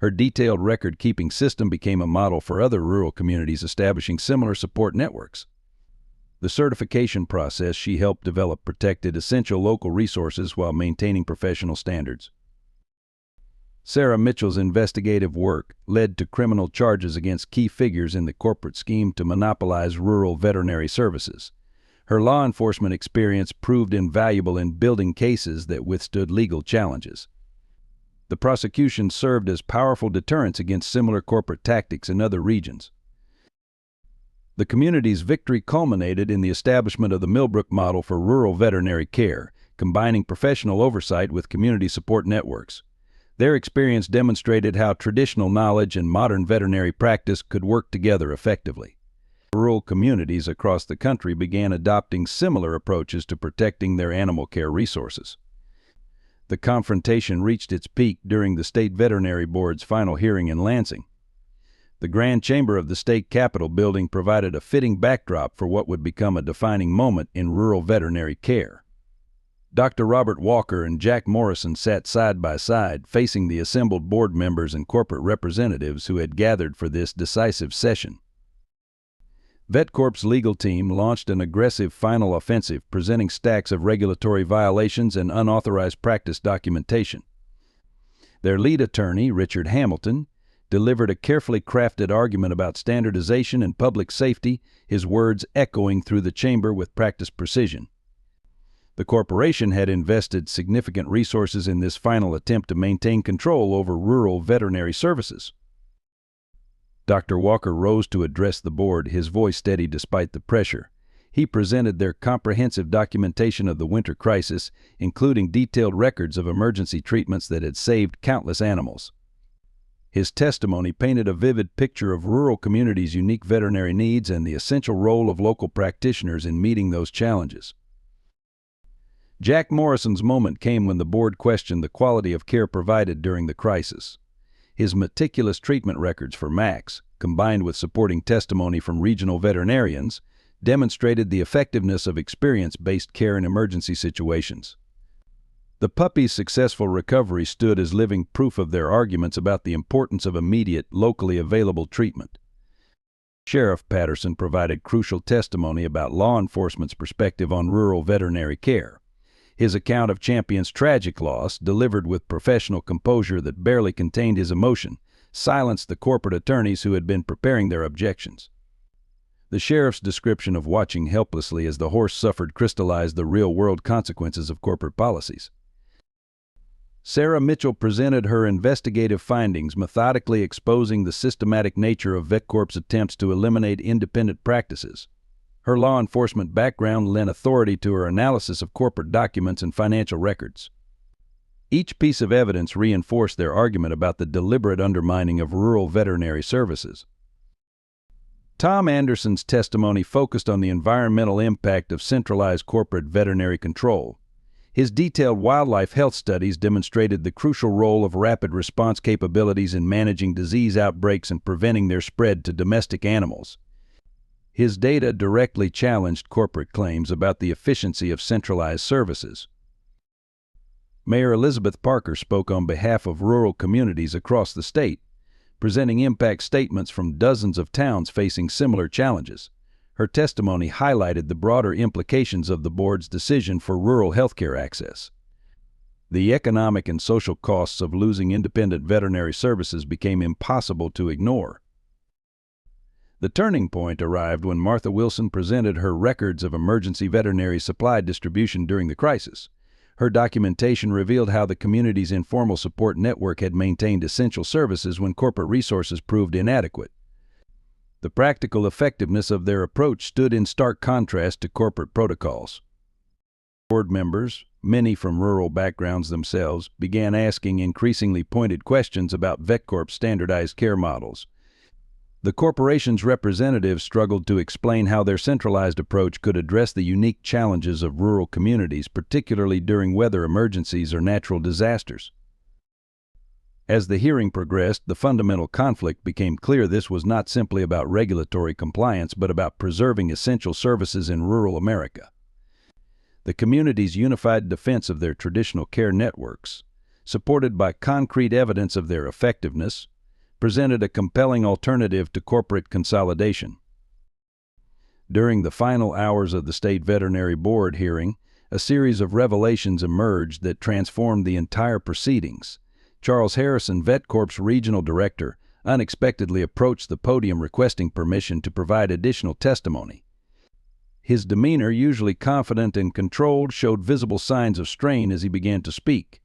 Her detailed record-keeping system became a model for other rural communities establishing similar support networks. The certification process she helped develop protected essential local resources while maintaining professional standards. Sarah Mitchell's investigative work led to criminal charges against key figures in the corporate scheme to monopolize rural veterinary services. Her law enforcement experience proved invaluable in building cases that withstood legal challenges. The prosecution served as powerful deterrents against similar corporate tactics in other regions. The community's victory culminated in the establishment of the Millbrook model for rural veterinary care, combining professional oversight with community support networks. Their experience demonstrated how traditional knowledge and modern veterinary practice could work together effectively. Rural communities across the country began adopting similar approaches to protecting their animal care resources. The confrontation reached its peak during the State Veterinary Board's final hearing in Lansing. The Grand Chamber of the State Capitol building provided a fitting backdrop for what would become a defining moment in rural veterinary care. Dr. Robert Walker and Jack Morrison sat side by side, facing the assembled board members and corporate representatives who had gathered for this decisive session. VetCorp's legal team launched an aggressive final offensive, presenting stacks of regulatory violations and unauthorized practice documentation. Their lead attorney, Richard Hamilton, delivered a carefully crafted argument about standardization and public safety, his words echoing through the chamber with practiced precision. The corporation had invested significant resources in this final attempt to maintain control over rural veterinary services. Dr. Walker rose to address the board, his voice steady despite the pressure. He presented their comprehensive documentation of the winter crisis, including detailed records of emergency treatments that had saved countless animals. His testimony painted a vivid picture of rural communities' unique veterinary needs and the essential role of local practitioners in meeting those challenges. Jack Morrison's moment came when the board questioned the quality of care provided during the crisis. His meticulous treatment records for Max, combined with supporting testimony from regional veterinarians, demonstrated the effectiveness of experience-based care in emergency situations. The puppy's successful recovery stood as living proof of their arguments about the importance of immediate, locally available treatment. Sheriff Patterson provided crucial testimony about law enforcement's perspective on rural veterinary care. His account of Champion's tragic loss, delivered with professional composure that barely contained his emotion, silenced the corporate attorneys who had been preparing their objections. The sheriff's description of watching helplessly as the horse suffered crystallized the real-world consequences of corporate policies. Sarah Mitchell presented her investigative findings, methodically exposing the systematic nature of VetCorp's attempts to eliminate independent practices. Her law enforcement background lent authority to her analysis of corporate documents and financial records. Each piece of evidence reinforced their argument about the deliberate undermining of rural veterinary services. Tom Anderson's testimony focused on the environmental impact of centralized corporate veterinary control. His detailed wildlife health studies demonstrated the crucial role of rapid response capabilities in managing disease outbreaks and preventing their spread to domestic animals. His data directly challenged corporate claims about the efficiency of centralized services. Mayor Elizabeth Parker spoke on behalf of rural communities across the state, presenting impact statements from dozens of towns facing similar challenges. Her testimony highlighted the broader implications of the board's decision for rural healthcare access. The economic and social costs of losing independent veterinary services became impossible to ignore. The turning point arrived when Martha Wilson presented her records of emergency veterinary supply distribution during the crisis. Her documentation revealed how the community's informal support network had maintained essential services when corporate resources proved inadequate. The practical effectiveness of their approach stood in stark contrast to corporate protocols. Board members, many from rural backgrounds themselves, began asking increasingly pointed questions about VetCorp's standardized care models. The corporation's representatives struggled to explain how their centralized approach could address the unique challenges of rural communities, particularly during weather emergencies or natural disasters. As the hearing progressed, the fundamental conflict became clear. This was not simply about regulatory compliance, but about preserving essential services in rural America. The community's unified defense of their traditional care networks, supported by concrete evidence of their effectiveness, presented a compelling alternative to corporate consolidation. During the final hours of the State Veterinary Board hearing, a series of revelations emerged that transformed the entire proceedings. Charles Harrison, VetCorp's regional director, unexpectedly approached the podium requesting permission to provide additional testimony. His demeanor, usually confident and controlled, showed visible signs of strain as he began to speak.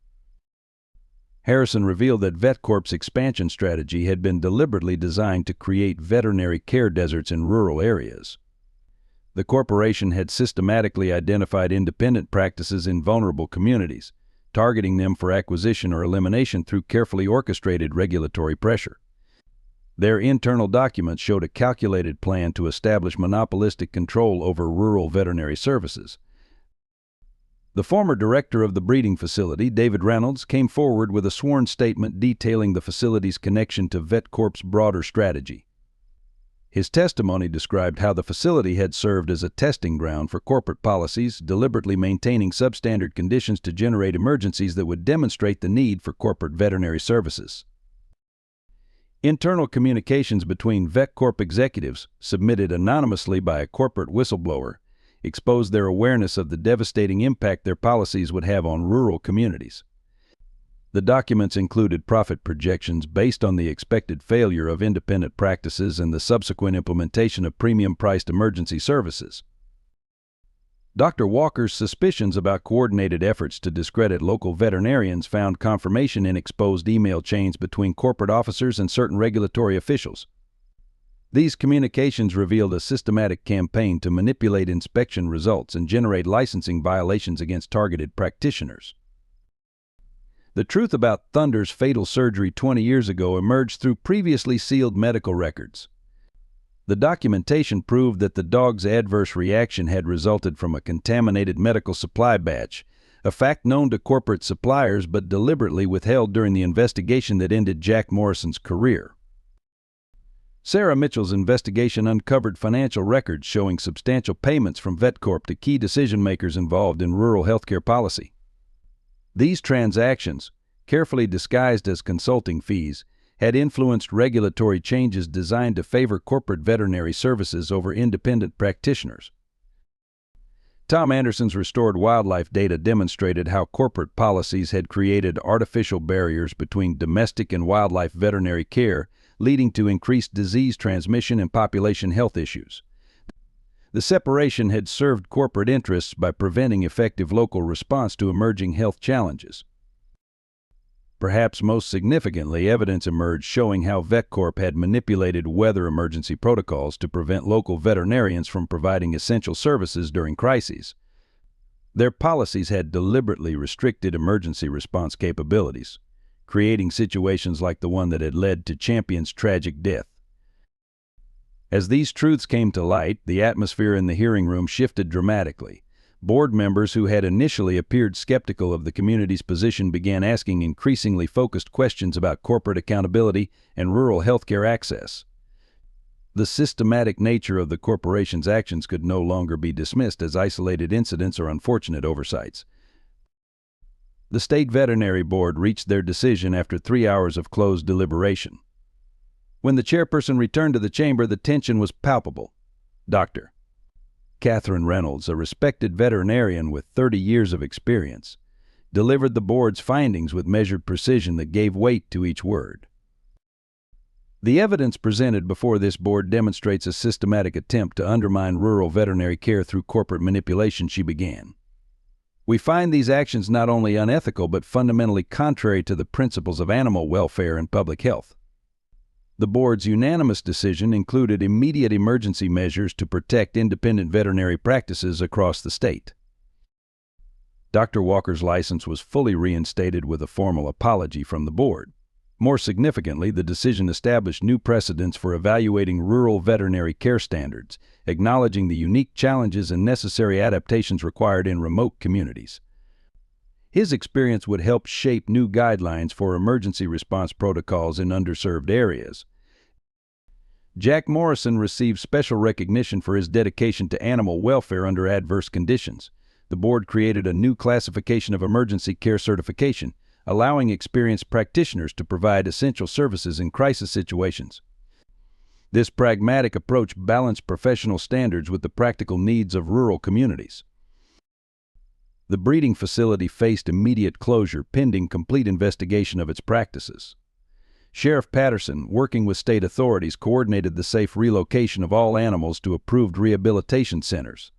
Harrison revealed that VetCorp's expansion strategy had been deliberately designed to create veterinary care deserts in rural areas. The corporation had systematically identified independent practices in vulnerable communities, targeting them for acquisition or elimination through carefully orchestrated regulatory pressure. Their internal documents showed a calculated plan to establish monopolistic control over rural veterinary services. The former director of the breeding facility, David Reynolds, came forward with a sworn statement detailing the facility's connection to VetCorp's broader strategy. His testimony described how the facility had served as a testing ground for corporate policies, deliberately maintaining substandard conditions to generate emergencies that would demonstrate the need for corporate veterinary services. Internal communications between VetCorp executives, submitted anonymously by a corporate whistleblower, exposed their awareness of the devastating impact their policies would have on rural communities. The documents included profit projections based on the expected failure of independent practices and the subsequent implementation of premium-priced emergency services. Dr. Walker's suspicions about coordinated efforts to discredit local veterinarians found confirmation in exposed email chains between corporate officers and certain regulatory officials. These communications revealed a systematic campaign to manipulate inspection results and generate licensing violations against targeted practitioners. The truth about Thunder's fatal surgery 20 years ago emerged through previously sealed medical records. The documentation proved that the dog's adverse reaction had resulted from a contaminated medical supply batch, a fact known to corporate suppliers but deliberately withheld during the investigation that ended Jack Morrison's career. Sarah Mitchell's investigation uncovered financial records showing substantial payments from VetCorp to key decision-makers involved in rural healthcare policy. These transactions, carefully disguised as consulting fees, had influenced regulatory changes designed to favor corporate veterinary services over independent practitioners. Tom Anderson's restored wildlife data demonstrated how corporate policies had created artificial barriers between domestic and wildlife veterinary care, leading to increased disease transmission and population health issues. The separation had served corporate interests by preventing effective local response to emerging health challenges. Perhaps most significantly, evidence emerged showing how VetCorp had manipulated weather emergency protocols to prevent local veterinarians from providing essential services during crises. Their policies had deliberately restricted emergency response capabilities, creating situations like the one that had led to Champion's tragic death. As these truths came to light, the atmosphere in the hearing room shifted dramatically. Board members who had initially appeared skeptical of the community's position began asking increasingly focused questions about corporate accountability and rural healthcare access. The systematic nature of the corporation's actions could no longer be dismissed as isolated incidents or unfortunate oversights. The State Veterinary Board reached their decision after 3 hours of closed deliberation. When the chairperson returned to the chamber, the tension was palpable. Dr. Catherine Reynolds, a respected veterinarian with 30 years of experience, delivered the board's findings with measured precision that gave weight to each word. The evidence presented before this board demonstrates a systematic attempt to undermine rural veterinary care through corporate manipulation, she began. We find these actions not only unethical but fundamentally contrary to the principles of animal welfare and public health. The board's unanimous decision included immediate emergency measures to protect independent veterinary practices across the state. Dr. Walker's license was fully reinstated with a formal apology from the board. More significantly, the decision established new precedents for evaluating rural veterinary care standards, acknowledging the unique challenges and necessary adaptations required in remote communities. His experience would help shape new guidelines for emergency response protocols in underserved areas. Jack Morrison received special recognition for his dedication to animal welfare under adverse conditions. The board created a new classification of emergency care certification, allowing experienced practitioners to provide essential services in crisis situations. This pragmatic approach balanced professional standards with the practical needs of rural communities. The breeding facility faced immediate closure pending complete investigation of its practices. Sheriff Patterson, working with state authorities, coordinated the safe relocation of all animals to approved rehabilitation centers.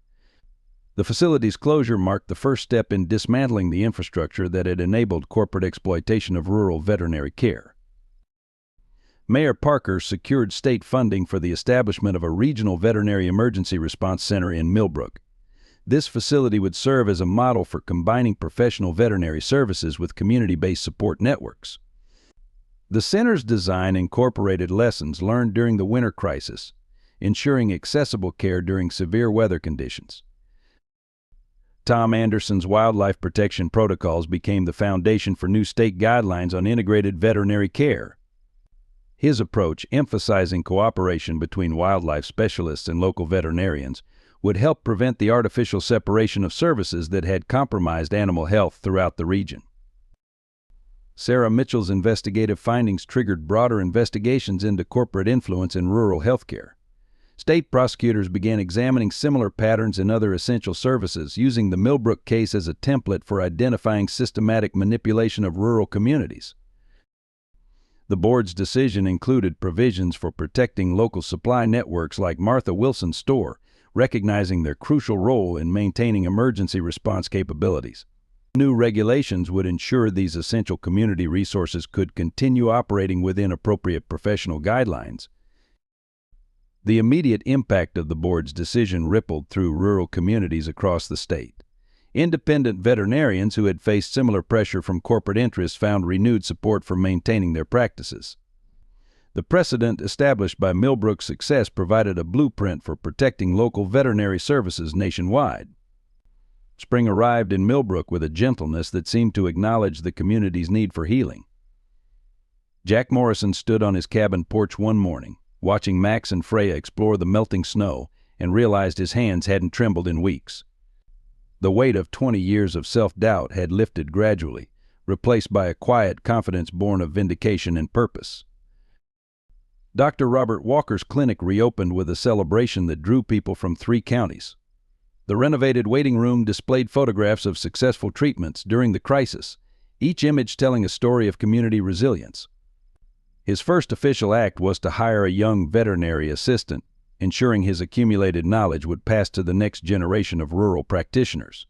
The facility's closure marked the first step in dismantling the infrastructure that had enabled corporate exploitation of rural veterinary care. Mayor Parker secured state funding for the establishment of a regional veterinary emergency response center in Millbrook. This facility would serve as a model for combining professional veterinary services with community-based support networks. The center's design incorporated lessons learned during the winter crisis, ensuring accessible care during severe weather conditions. Tom Anderson's wildlife protection protocols became the foundation for new state guidelines on integrated veterinary care. His approach, emphasizing cooperation between wildlife specialists and local veterinarians, would help prevent the artificial separation of services that had compromised animal health throughout the region. Sarah Mitchell's investigative findings triggered broader investigations into corporate influence in rural healthcare. State prosecutors began examining similar patterns in other essential services, using the Millbrook case as a template for identifying systematic manipulation of rural communities. The board's decision included provisions for protecting local supply networks like Martha Wilson's store, recognizing their crucial role in maintaining emergency response capabilities. New regulations would ensure these essential community resources could continue operating within appropriate professional guidelines. The immediate impact of the board's decision rippled through rural communities across the state. Independent veterinarians who had faced similar pressure from corporate interests found renewed support for maintaining their practices. The precedent established by Millbrook's success provided a blueprint for protecting local veterinary services nationwide. Spring arrived in Millbrook with a gentleness that seemed to acknowledge the community's need for healing. Jack Morrison stood on his cabin porch one morning, watching Max and Freya explore the melting snow, and realized his hands hadn't trembled in weeks. The weight of 20 years of self-doubt had lifted gradually, replaced by a quiet confidence born of vindication and purpose. Dr. Robert Walker's clinic reopened with a celebration that drew people from 3 counties. The renovated waiting room displayed photographs of successful treatments during the crisis, each image telling a story of community resilience. His first official act was to hire a young veterinary assistant, ensuring his accumulated knowledge would pass to the next generation of rural practitioners.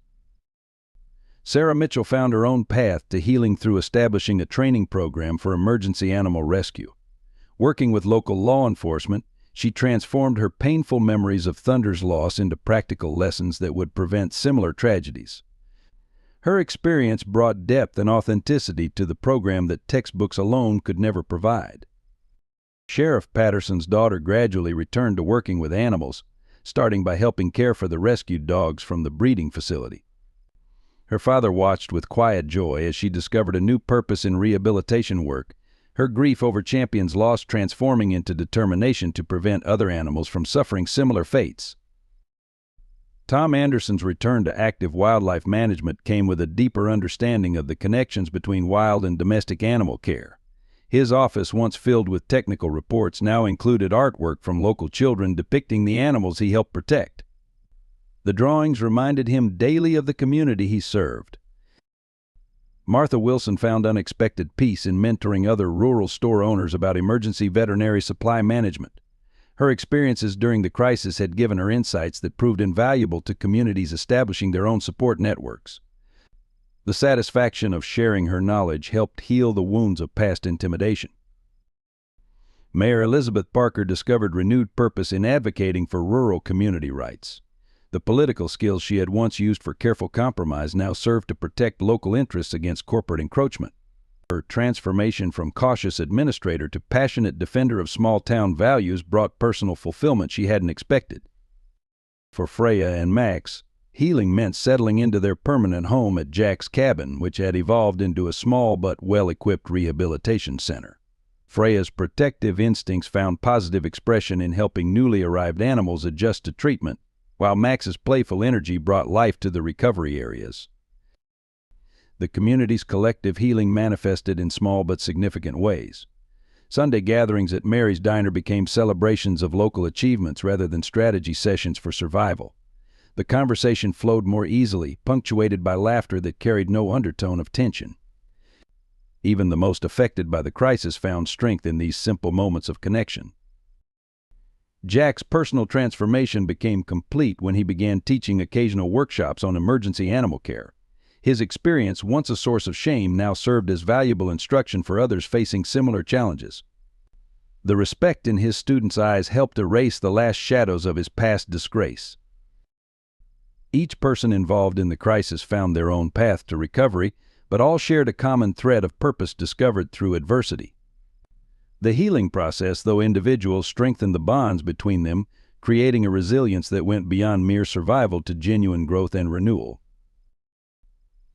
Sarah Mitchell found her own path to healing through establishing a training program for emergency animal rescue. Working with local law enforcement, she transformed her painful memories of Thunder's loss into practical lessons that would prevent similar tragedies. Her experience brought depth and authenticity to the program that textbooks alone could never provide. Sheriff Patterson's daughter gradually returned to working with animals, starting by helping care for the rescued dogs from the breeding facility. Her father watched with quiet joy as she discovered a new purpose in rehabilitation work, her grief over Champion's loss transforming into determination to prevent other animals from suffering similar fates. Tom Anderson's return to active wildlife management came with a deeper understanding of the connections between wild and domestic animal care. His office, once filled with technical reports, now included artwork from local children depicting the animals he helped protect. The drawings reminded him daily of the community he served. Martha Wilson found unexpected peace in mentoring other rural store owners about emergency veterinary supply management. Her experiences during the crisis had given her insights that proved invaluable to communities establishing their own support networks. The satisfaction of sharing her knowledge helped heal the wounds of past intimidation. Mayor Elizabeth Parker discovered renewed purpose in advocating for rural community rights. The political skills she had once used for careful compromise now served to protect local interests against corporate encroachment. Her transformation from cautious administrator to passionate defender of small-town values brought personal fulfillment she hadn't expected. For Freya and Max, healing meant settling into their permanent home at Jack's cabin, which had evolved into a small but well-equipped rehabilitation center. Freya's protective instincts found positive expression in helping newly arrived animals adjust to treatment, while Max's playful energy brought life to the recovery areas. The community's collective healing manifested in small but significant ways. Sunday gatherings at Mary's Diner became celebrations of local achievements rather than strategy sessions for survival. The conversation flowed more easily, punctuated by laughter that carried no undertone of tension. Even the most affected by the crisis found strength in these simple moments of connection. Jack's personal transformation became complete when he began teaching occasional workshops on emergency animal care. His experience, once a source of shame, now served as valuable instruction for others facing similar challenges. The respect in his students' eyes helped erase the last shadows of his past disgrace. Each person involved in the crisis found their own path to recovery, but all shared a common thread of purpose discovered through adversity. The healing process, though individual, strengthened the bonds between them, creating a resilience that went beyond mere survival to genuine growth and renewal.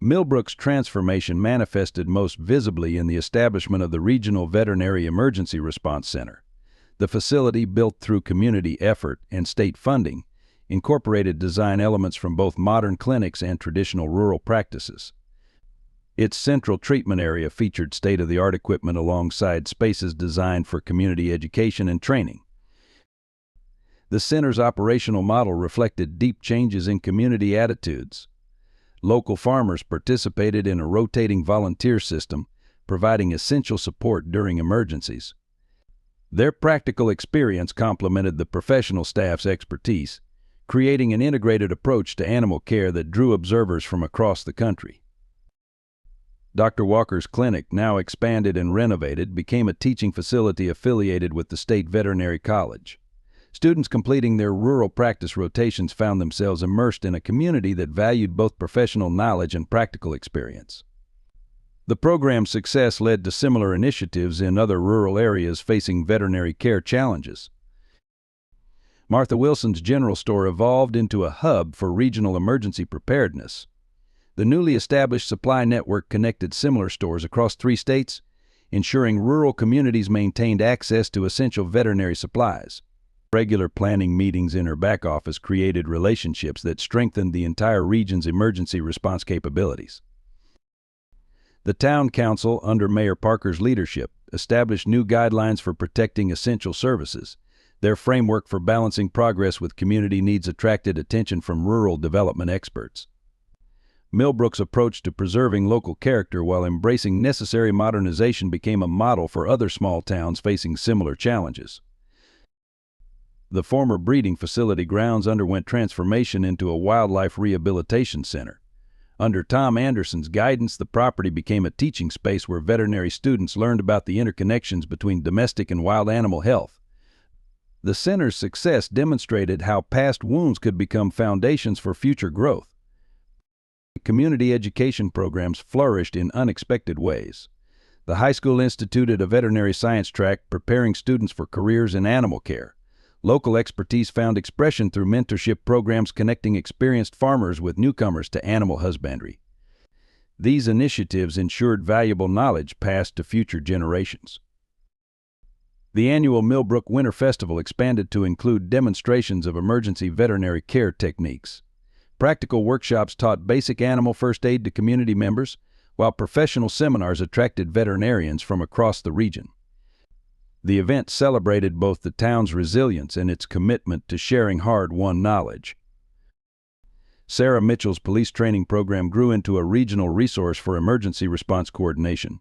Millbrook's transformation manifested most visibly in the establishment of the Regional Veterinary Emergency Response Center. The facility, built through community effort and state funding, incorporated design elements from both modern clinics and traditional rural practices. Its central treatment area featured state-of-the-art equipment alongside spaces designed for community education and training. The center's operational model reflected deep changes in community attitudes. Local farmers participated in a rotating volunteer system, providing essential support during emergencies. Their practical experience complemented the professional staff's expertise, creating an integrated approach to animal care that drew observers from across the country. Dr. Walker's clinic, now expanded and renovated, became a teaching facility affiliated with the State Veterinary College. Students completing their rural practice rotations found themselves immersed in a community that valued both professional knowledge and practical experience. The program's success led to similar initiatives in other rural areas facing veterinary care challenges. Martha Wilson's General Store evolved into a hub for regional emergency preparedness. The newly established supply network connected similar stores across 3 states, ensuring rural communities maintained access to essential veterinary supplies. Regular planning meetings in her back office created relationships that strengthened the entire region's emergency response capabilities. The Town Council, under Mayor Parker's leadership, established new guidelines for protecting essential services. Their framework for balancing progress with community needs attracted attention from rural development experts. Millbrook's approach to preserving local character while embracing necessary modernization became a model for other small towns facing similar challenges. The former breeding facility grounds underwent transformation into a wildlife rehabilitation center. Under Tom Anderson's guidance, the property became a teaching space where veterinary students learned about the interconnections between domestic and wild animal health. The center's success demonstrated how past wounds could become foundations for future growth. Community education programs flourished in unexpected ways. The high school instituted a veterinary science track, preparing students for careers in animal care. Local expertise found expression through mentorship programs connecting experienced farmers with newcomers to animal husbandry. These initiatives ensured valuable knowledge passed to future generations. The annual Millbrook Winter Festival expanded to include demonstrations of emergency veterinary care techniques. Practical workshops taught basic animal first aid to community members, while professional seminars attracted veterinarians from across the region. The event celebrated both the town's resilience and its commitment to sharing hard-won knowledge. Sarah Mitchell's police training program grew into a regional resource for emergency response coordination.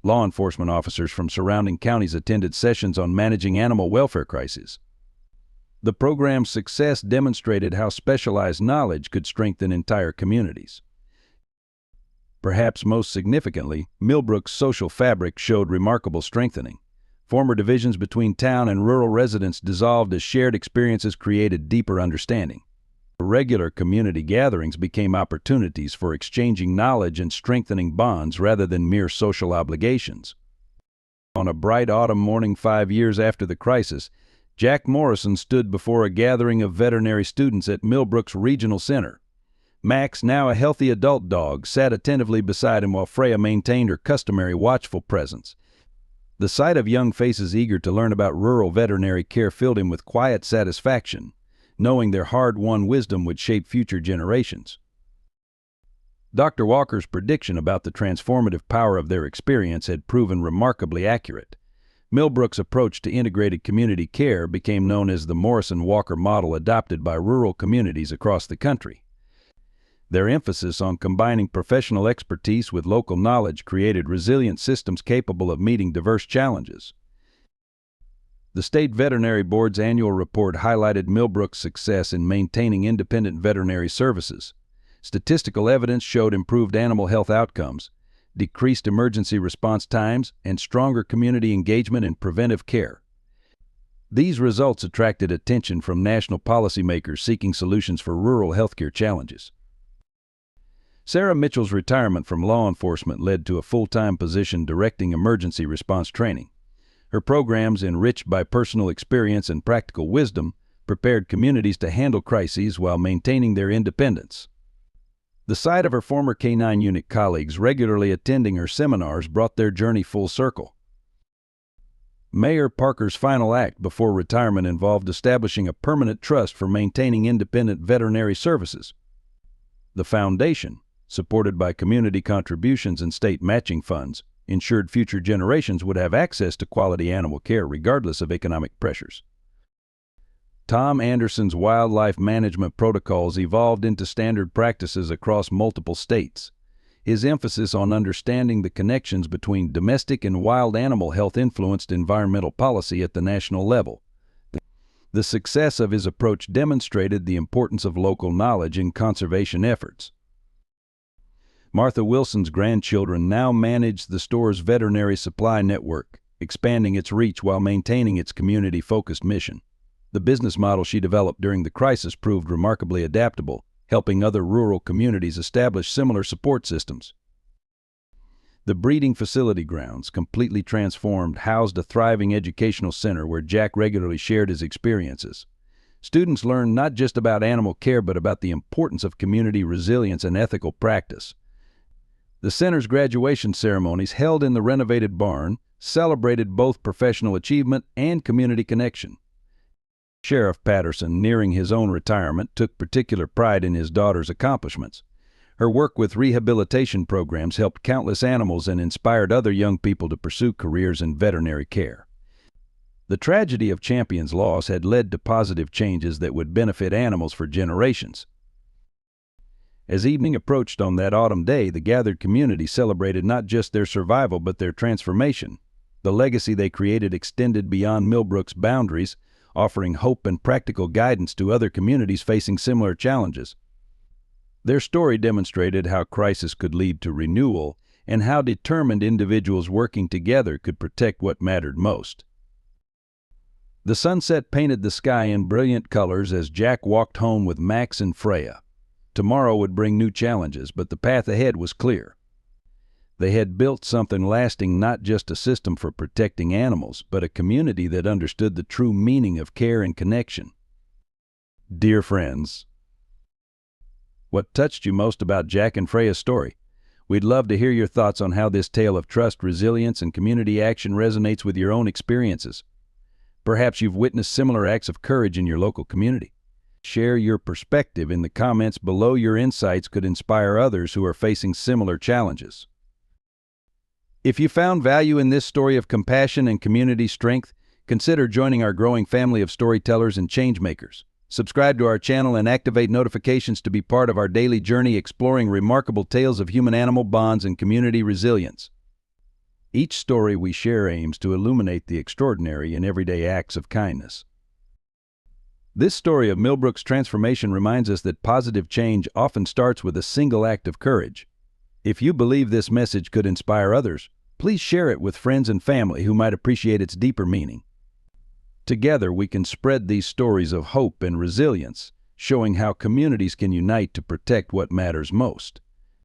Law enforcement officers from surrounding counties attended sessions on managing animal welfare crises. The program's success demonstrated how specialized knowledge could strengthen entire communities. Perhaps most significantly, Millbrook's social fabric showed remarkable strengthening. Former divisions between town and rural residents dissolved as shared experiences created deeper understanding. Regular community gatherings became opportunities for exchanging knowledge and strengthening bonds rather than mere social obligations. On a bright autumn morning 5 years after the crisis, Jack Morrison stood before a gathering of veterinary students at Millbrook's Regional Center. Max, now a healthy adult dog, sat attentively beside him while Freya maintained her customary watchful presence. The sight of young faces eager to learn about rural veterinary care filled him with quiet satisfaction, knowing their hard-won wisdom would shape future generations. Dr. Walker's prediction about the transformative power of their experience had proven remarkably accurate. Millbrook's approach to integrated community care became known as the Morrison-Walker model adopted by rural communities across the country. Their emphasis on combining professional expertise with local knowledge created resilient systems capable of meeting diverse challenges. The State Veterinary Board's annual report highlighted Millbrook's success in maintaining independent veterinary services. Statistical evidence showed improved animal health outcomes, decreased emergency response times, and stronger community engagement in preventive care. These results attracted attention from national policymakers seeking solutions for rural healthcare challenges. Sarah Mitchell's retirement from law enforcement led to a full-time position directing emergency response training. Her programs, enriched by personal experience and practical wisdom, prepared communities to handle crises while maintaining their independence. The sight of her former K-9 unit colleagues regularly attending her seminars brought their journey full circle. Mayor Parker's final act before retirement involved establishing a permanent trust for maintaining independent veterinary services. The foundation, supported by community contributions and state matching funds, ensured future generations would have access to quality animal care regardless of economic pressures. Tom Anderson's wildlife management protocols evolved into standard practices across multiple states. His emphasis on understanding the connections between domestic and wild animal health influenced environmental policy at the national level. The success of his approach demonstrated the importance of local knowledge in conservation efforts. Martha Wilson's grandchildren now manage the store's veterinary supply network, expanding its reach while maintaining its community-focused mission. The business model she developed during the crisis proved remarkably adaptable, helping other rural communities establish similar support systems. The breeding facility grounds, completely transformed, housed a thriving educational center where Jack regularly shared his experiences. Students learned not just about animal care but about the importance of community resilience and ethical practice. The center's graduation ceremonies, held in the renovated barn, celebrated both professional achievement and community connection. Sheriff Patterson, nearing his own retirement, took particular pride in his daughter's accomplishments. Her work with rehabilitation programs helped countless animals and inspired other young people to pursue careers in veterinary care. The tragedy of Champion's loss had led to positive changes that would benefit animals for generations. As evening approached on that autumn day, the gathered community celebrated not just their survival but their transformation. The legacy they created extended beyond Millbrook's boundaries, offering hope and practical guidance to other communities facing similar challenges. Their story demonstrated how crisis could lead to renewal and how determined individuals working together could protect what mattered most. The sunset painted the sky in brilliant colors as Jack walked home with Max and Freya. Tomorrow would bring new challenges, but the path ahead was clear. They had built something lasting, not just a system for protecting animals, but a community that understood the true meaning of care and connection. Dear friends, what touched you most about Jack and Freya's story? We'd love to hear your thoughts on how this tale of trust, resilience, and community action resonates with your own experiences. Perhaps you've witnessed similar acts of courage in your local community. Share your perspective in the comments below. Your insights could inspire others who are facing similar challenges. If you found value in this story of compassion and community strength, consider joining our growing family of storytellers and changemakers. Subscribe to our channel and activate notifications to be part of our daily journey exploring remarkable tales of human-animal bonds and community resilience. Each story we share aims to illuminate the extraordinary in everyday acts of kindness. This story of Millbrook's transformation reminds us that positive change often starts with a single act of courage. If you believe this message could inspire others, please share it with friends and family who might appreciate its deeper meaning. Together, we can spread these stories of hope and resilience, showing how communities can unite to protect what matters most.